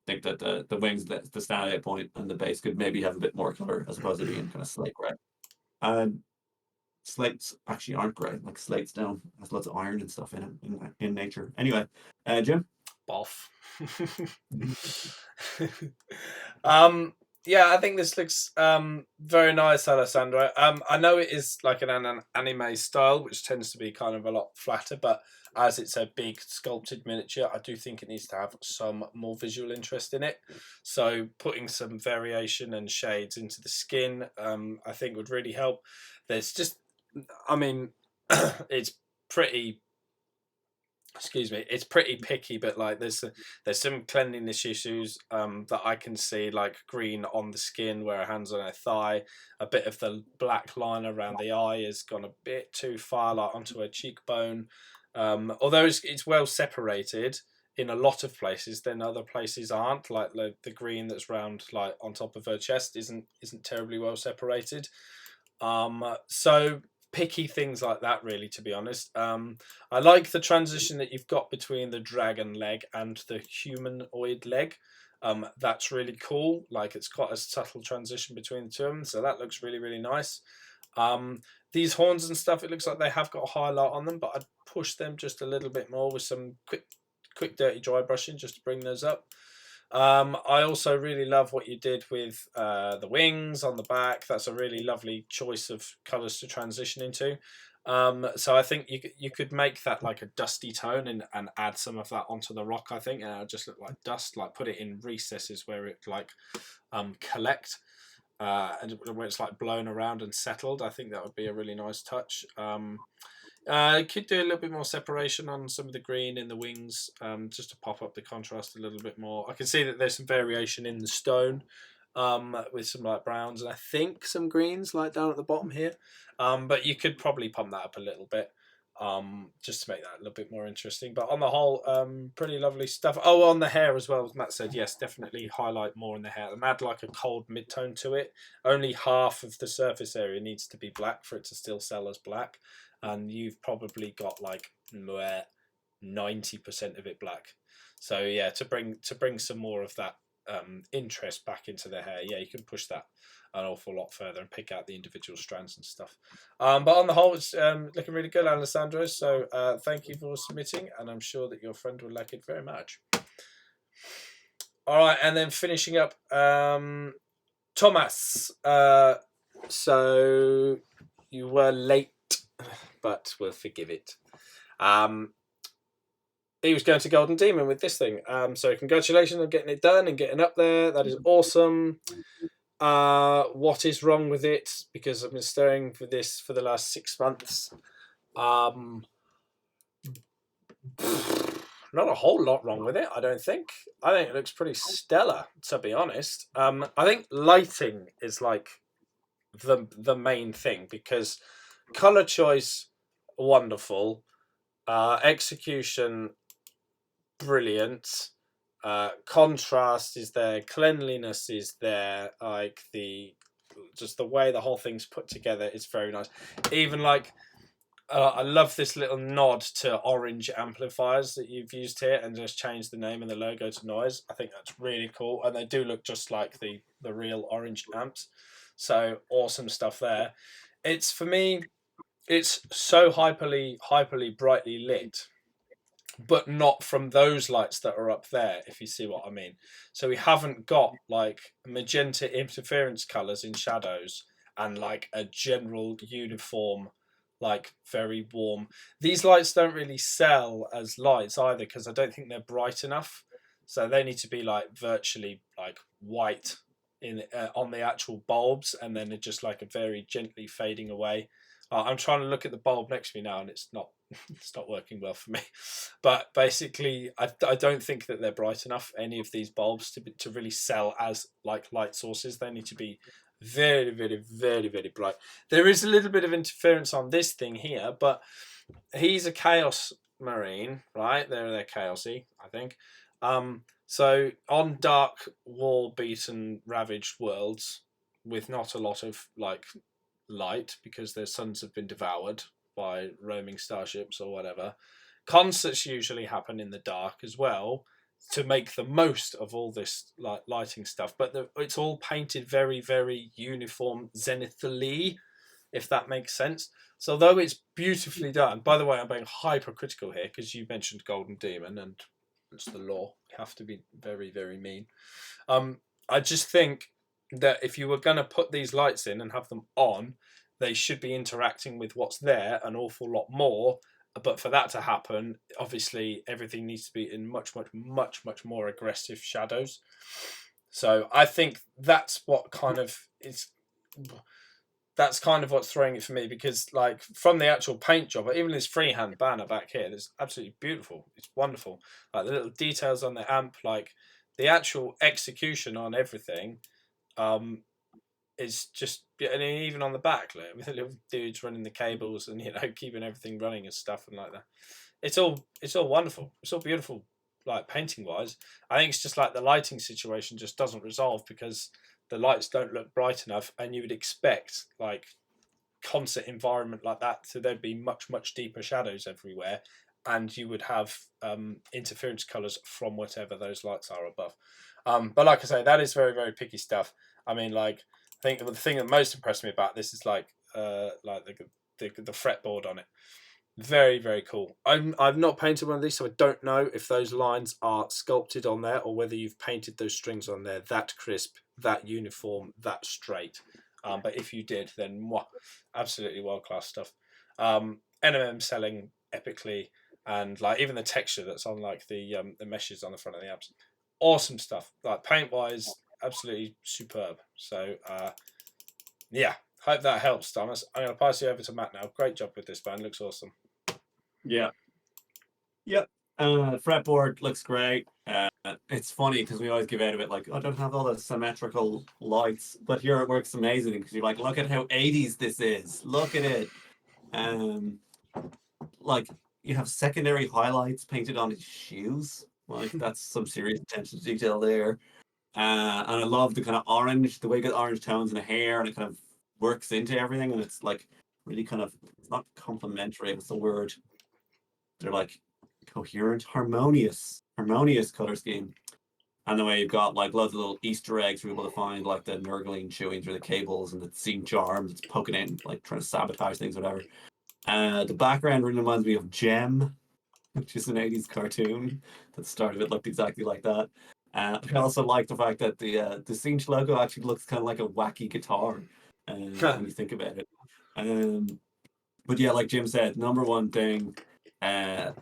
think that the wings, the standout point, and the base could maybe have a bit more color as opposed to being kind of slate gray. And slates actually aren't grey. Like slates down has lots of iron and stuff in it in nature. Anyway, Jim. Boff. um, yeah, I think this looks very nice, Alessandro. I know it is like an anime style, which tends to be kind of a lot flatter, but as it's a big sculpted miniature, I do think it needs to have some more visual interest in it. So putting some variation and shades into the skin, I think would really help. There's just, I mean, it's pretty. Excuse me, it's pretty picky, but like there's some cleanliness issues that I can see, like green on the skin where a hand's on a thigh, a bit of the black line around the eye has gone a bit too far, like onto her cheekbone. Although it's well separated in a lot of places, then other places aren't. Like the green that's round like on top of her chest isn't terribly well separated. So picky things like that, really, to be honest. I like the transition that you've got between the dragon leg and the humanoid leg. That's really cool. Like it's quite a subtle transition between the two of them, so that looks really, really nice. These horns and stuff, it looks like they have got a highlight on them, but I'd push them just a little bit more with some quick dirty dry brushing just to bring those up. I also really love what you did with the wings on the back. That's a really lovely choice of colours to transition into. So I think you could make that like a dusty tone and add some of that onto the rock, I think, and it'll just look like dust. Like put it in recesses where it like collect and where it's like blown around and settled. I think that would be a really nice touch. Could do a little bit more separation on some of the green in the wings, just to pop up the contrast a little bit more. I can see that there's some variation in the stone, with some light browns and I think some greens like down at the bottom here. But you could probably pump that up a little bit, just to make that a little bit more interesting. But on the whole, pretty lovely stuff. Oh, on the hair as well, as Matt said, yes, definitely highlight more in the hair and add like a cold mid-tone to it. Only half of the surface area needs to be black for it to still sell as black. And you've probably got like 90% of it black. So yeah, to bring some more of that interest back into the hair, yeah, you can push that an awful lot further and pick out the individual strands and stuff. But on the whole, it's looking really good, Alessandro. So thank you for submitting, and I'm sure that your friend will like it very much. All right, and then finishing up, Thomas. So you were late, but we'll forgive it. He was going to Golden Demon with this thing. So congratulations on getting it done and getting up there. That is awesome. What is wrong with it? Because I've been staring for this for the last 6 months. Not a whole lot wrong with it, I don't think. I think it looks pretty stellar, to be honest. I think lighting is like the main thing, because color choice, wonderful. Execution, brilliant. Contrast is there, cleanliness is there, like just the way the whole thing's put together is very nice. Even like I love this little nod to orange amplifiers that you've used here and just changed the name and the logo to noise. I think that's really cool, and they do look just like the real orange amps. So awesome stuff there. It's, for me, it's so hyperly brightly lit, but not from those lights that are up there, if you see what I mean. So we haven't got like magenta interference colors in shadows and like a general uniform, like very warm. These lights don't really sell as lights either, because I don't think they're bright enough. So they need to be like virtually like white in on the actual bulbs, and then they're just like a very gently fading away. I'm trying to look at the bulb next to me now, and it's not working well for me. But basically, I don't think that they're bright enough, any of these bulbs, to really sell as like light sources. They need to be very, very, very, very bright. There is a little bit of interference on this thing here, but he's a Chaos Marine, right? They're chaosy, I think. So on dark, wall-beaten, ravaged worlds with not a lot of like light, because their suns have been devoured by roaming starships or whatever. Concerts usually happen in the dark as well, to make the most of all this lighting stuff. But it's all painted very, very uniform, zenithally, if that makes sense. So although it's beautifully done, by the way, I'm being hypercritical here because you mentioned Golden Demon and it's the law. You have to be very, very mean. I just think that if you were going to put these lights in and have them on, they should be interacting with what's there an awful lot more. But for that to happen, obviously everything needs to be in much, much, much, much more aggressive shadows. So I think that's what kind of is. That's kind of what's throwing it for me, because like from the actual paint job, even this freehand banner back here, it's absolutely beautiful. It's wonderful. Like the little details on the amp, like the actual execution on everything, is just, and even on the back, like, with the little dudes running the cables and keeping everything running and stuff and like that. It's all wonderful. It's all beautiful, like painting wise. I think it's just like the lighting situation just doesn't resolve because the lights don't look bright enough, and you would expect like concert environment like that to there'd be much, much deeper shadows everywhere, and you would have interference colors from whatever those lights are above. But like I say, that is very, very picky stuff. I mean, like, I think the thing that most impressed me about this is like the fretboard on it. Very, very cool. I've not painted one of these, so I don't know if those lines are sculpted on there or whether you've painted those strings on there that crisp, that uniform, that straight. But if you did, then mwah, absolutely world-class stuff. NMM selling epically, and like even the texture that's on like the meshes on the front of the amps, awesome stuff. Like paint-wise, absolutely superb. So yeah, hope that helps, Thomas. I'm going to pass you over to Matt now. Great job with this band, looks awesome. Yeah. Yep. Fretboard looks great. It's funny because we always give out of it like, I don't have all the symmetrical lights, but here it works amazing because you're like, look at how 80s this is. Look at it. Like you have secondary highlights painted on his shoes. Like that's some serious attention to detail there. And I love the kind of orange, the way you get orange tones in the hair, and it kind of works into everything, and it's like really kind of, it's not complementary. What's the word? They're like coherent, harmonious color scheme. And the way you've got like loads of little Easter eggs for people to find, like the Nurgling chewing through the cables and the St. Charms it's poking in, like trying to sabotage things, whatever. The background really reminds me of Gem, which is an 80s cartoon that started it looked exactly like that. I also like the fact that the Cinch logo actually looks kind of like a wacky guitar when you think about it. But yeah, like Jim said, number one thing that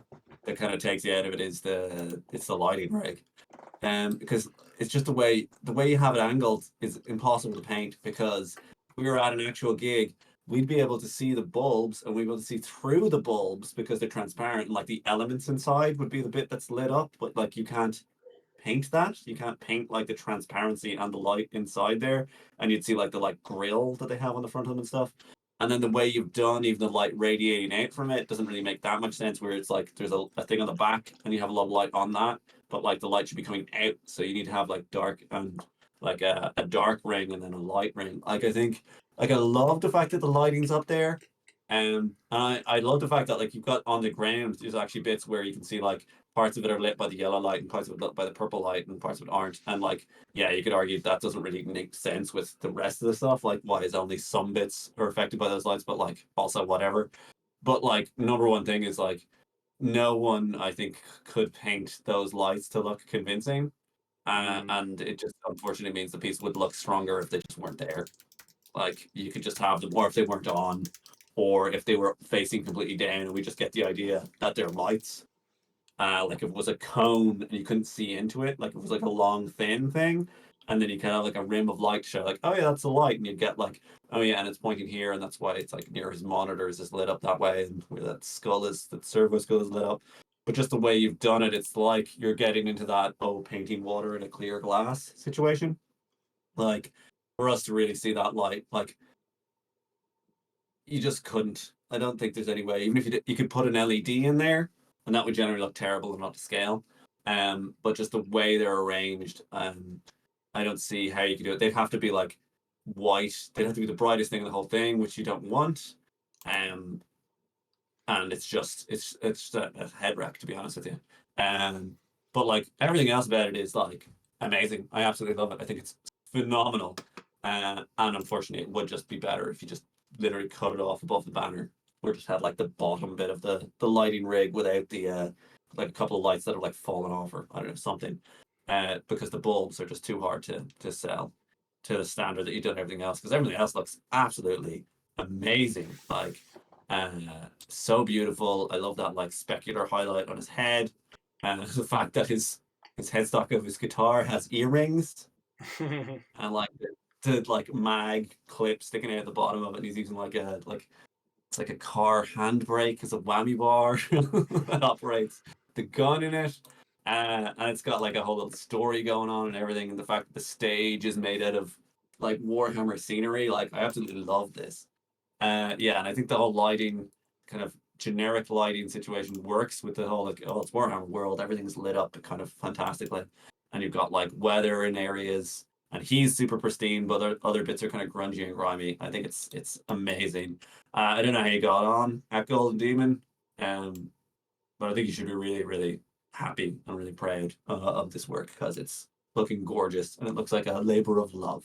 kind of takes you out of it is it's the lighting rig, because it's just the way you have it angled is impossible to paint. Because if we were at an actual gig, we'd be able to see the bulbs and we'd be able to see through the bulbs because they're transparent, and like the elements inside would be the bit that's lit up, but like you can't paint that. You can't paint like the transparency and the light inside there, and you'd see like the like grill that they have on the front of them and stuff. And then the way you've done even the light radiating out from it doesn't really make that much sense. Where it's like there's a thing on the back and you have a lot of light on that, but like the light should be coming out, so you need to have like dark and like a dark ring and then a light ring. Like I think like I love the fact that the lighting's up there. And I love the fact that like you've got on the ground there's actually bits where you can see like parts of it are lit by the yellow light and parts of it lit by the purple light and parts of it aren't. And like yeah, you could argue that doesn't really make sense with the rest of the stuff. Like why is only some bits are affected by those lights, but like also whatever. But like number one thing is like no one I think could paint those lights to look convincing. And it just unfortunately means the piece would look stronger if they just weren't there. Like you could just have them, or if they weren't on, or if they were facing completely down, and we just get the idea that they're lights. Like if it was a cone and you couldn't see into it, like if it was like a long thin thing, and then you kind of like a rim of light to show, like, oh yeah, that's a light, and you'd get like, oh yeah, and it's pointing here, and that's why it's like near his monitors is lit up that way, and where that skull is, that servo skull is lit up. But just the way you've done it, it's like you're getting into that painting water in a clear glass situation. Like for us to really see that light, like you just couldn't. I don't think there's any way. Even if you could put an LED in there, and that would generally look terrible and not to scale. But just the way they're arranged, I don't see how you could do it. They'd have to be like white. They'd have to be the brightest thing in the whole thing, which you don't want. And it's just a head wreck, to be honest with you. but like everything else about it is like amazing. I absolutely love it. I think it's phenomenal. And unfortunately, it would just be better if you just literally cut it off above the banner, or just had like the bottom bit of the lighting rig without the like a couple of lights that are like falling off, or I don't know, something. Because the bulbs are just too hard to sell to the standard that you've done everything else. Because everything else looks absolutely amazing. Like so beautiful. I love that like specular highlight on his head, and the fact that his headstock of his guitar has earrings, and like the like mag clip sticking out the bottom of it. And he's using like a like it's like a car handbrake as a whammy bar that operates the gun in it. And it's got like a whole little story going on and everything. And the fact that the stage is made out of like Warhammer scenery, like I absolutely love this. Yeah, and I think the whole lighting, kind of generic lighting situation works with the whole like, oh, it's Warhammer world, everything's lit up kind of fantastically, and you've got like weather in areas, and he's super pristine, but other bits are kind of grungy and grimy. I think it's amazing. I don't know how you got on at Golden Demon, um, but I think you should be really really happy and really proud of this work because it's looking gorgeous and it looks like a labor of love.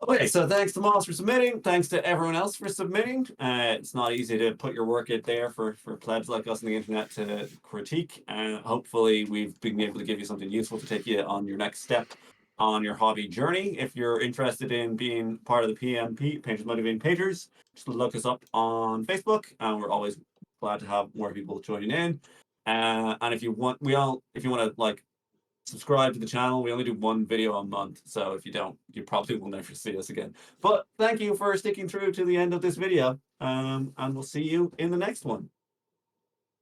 Okay, so thanks to Moss for submitting. Thanks to everyone else for submitting. It's not easy to put your work out there for plebs like us on the internet to critique. Hopefully, we've been able to give you something useful to take you on your next step on your hobby journey. If you're interested in being part of the PmP, Painters Motivating Painters, just look us up on Facebook, and we're always glad to have more people joining in. And if you want, if you want to like subscribe to the channel. We only do one video a month, so if you don't, you probably will never see us again. But thank you for sticking through to the end of this video, and we'll see you in the next one.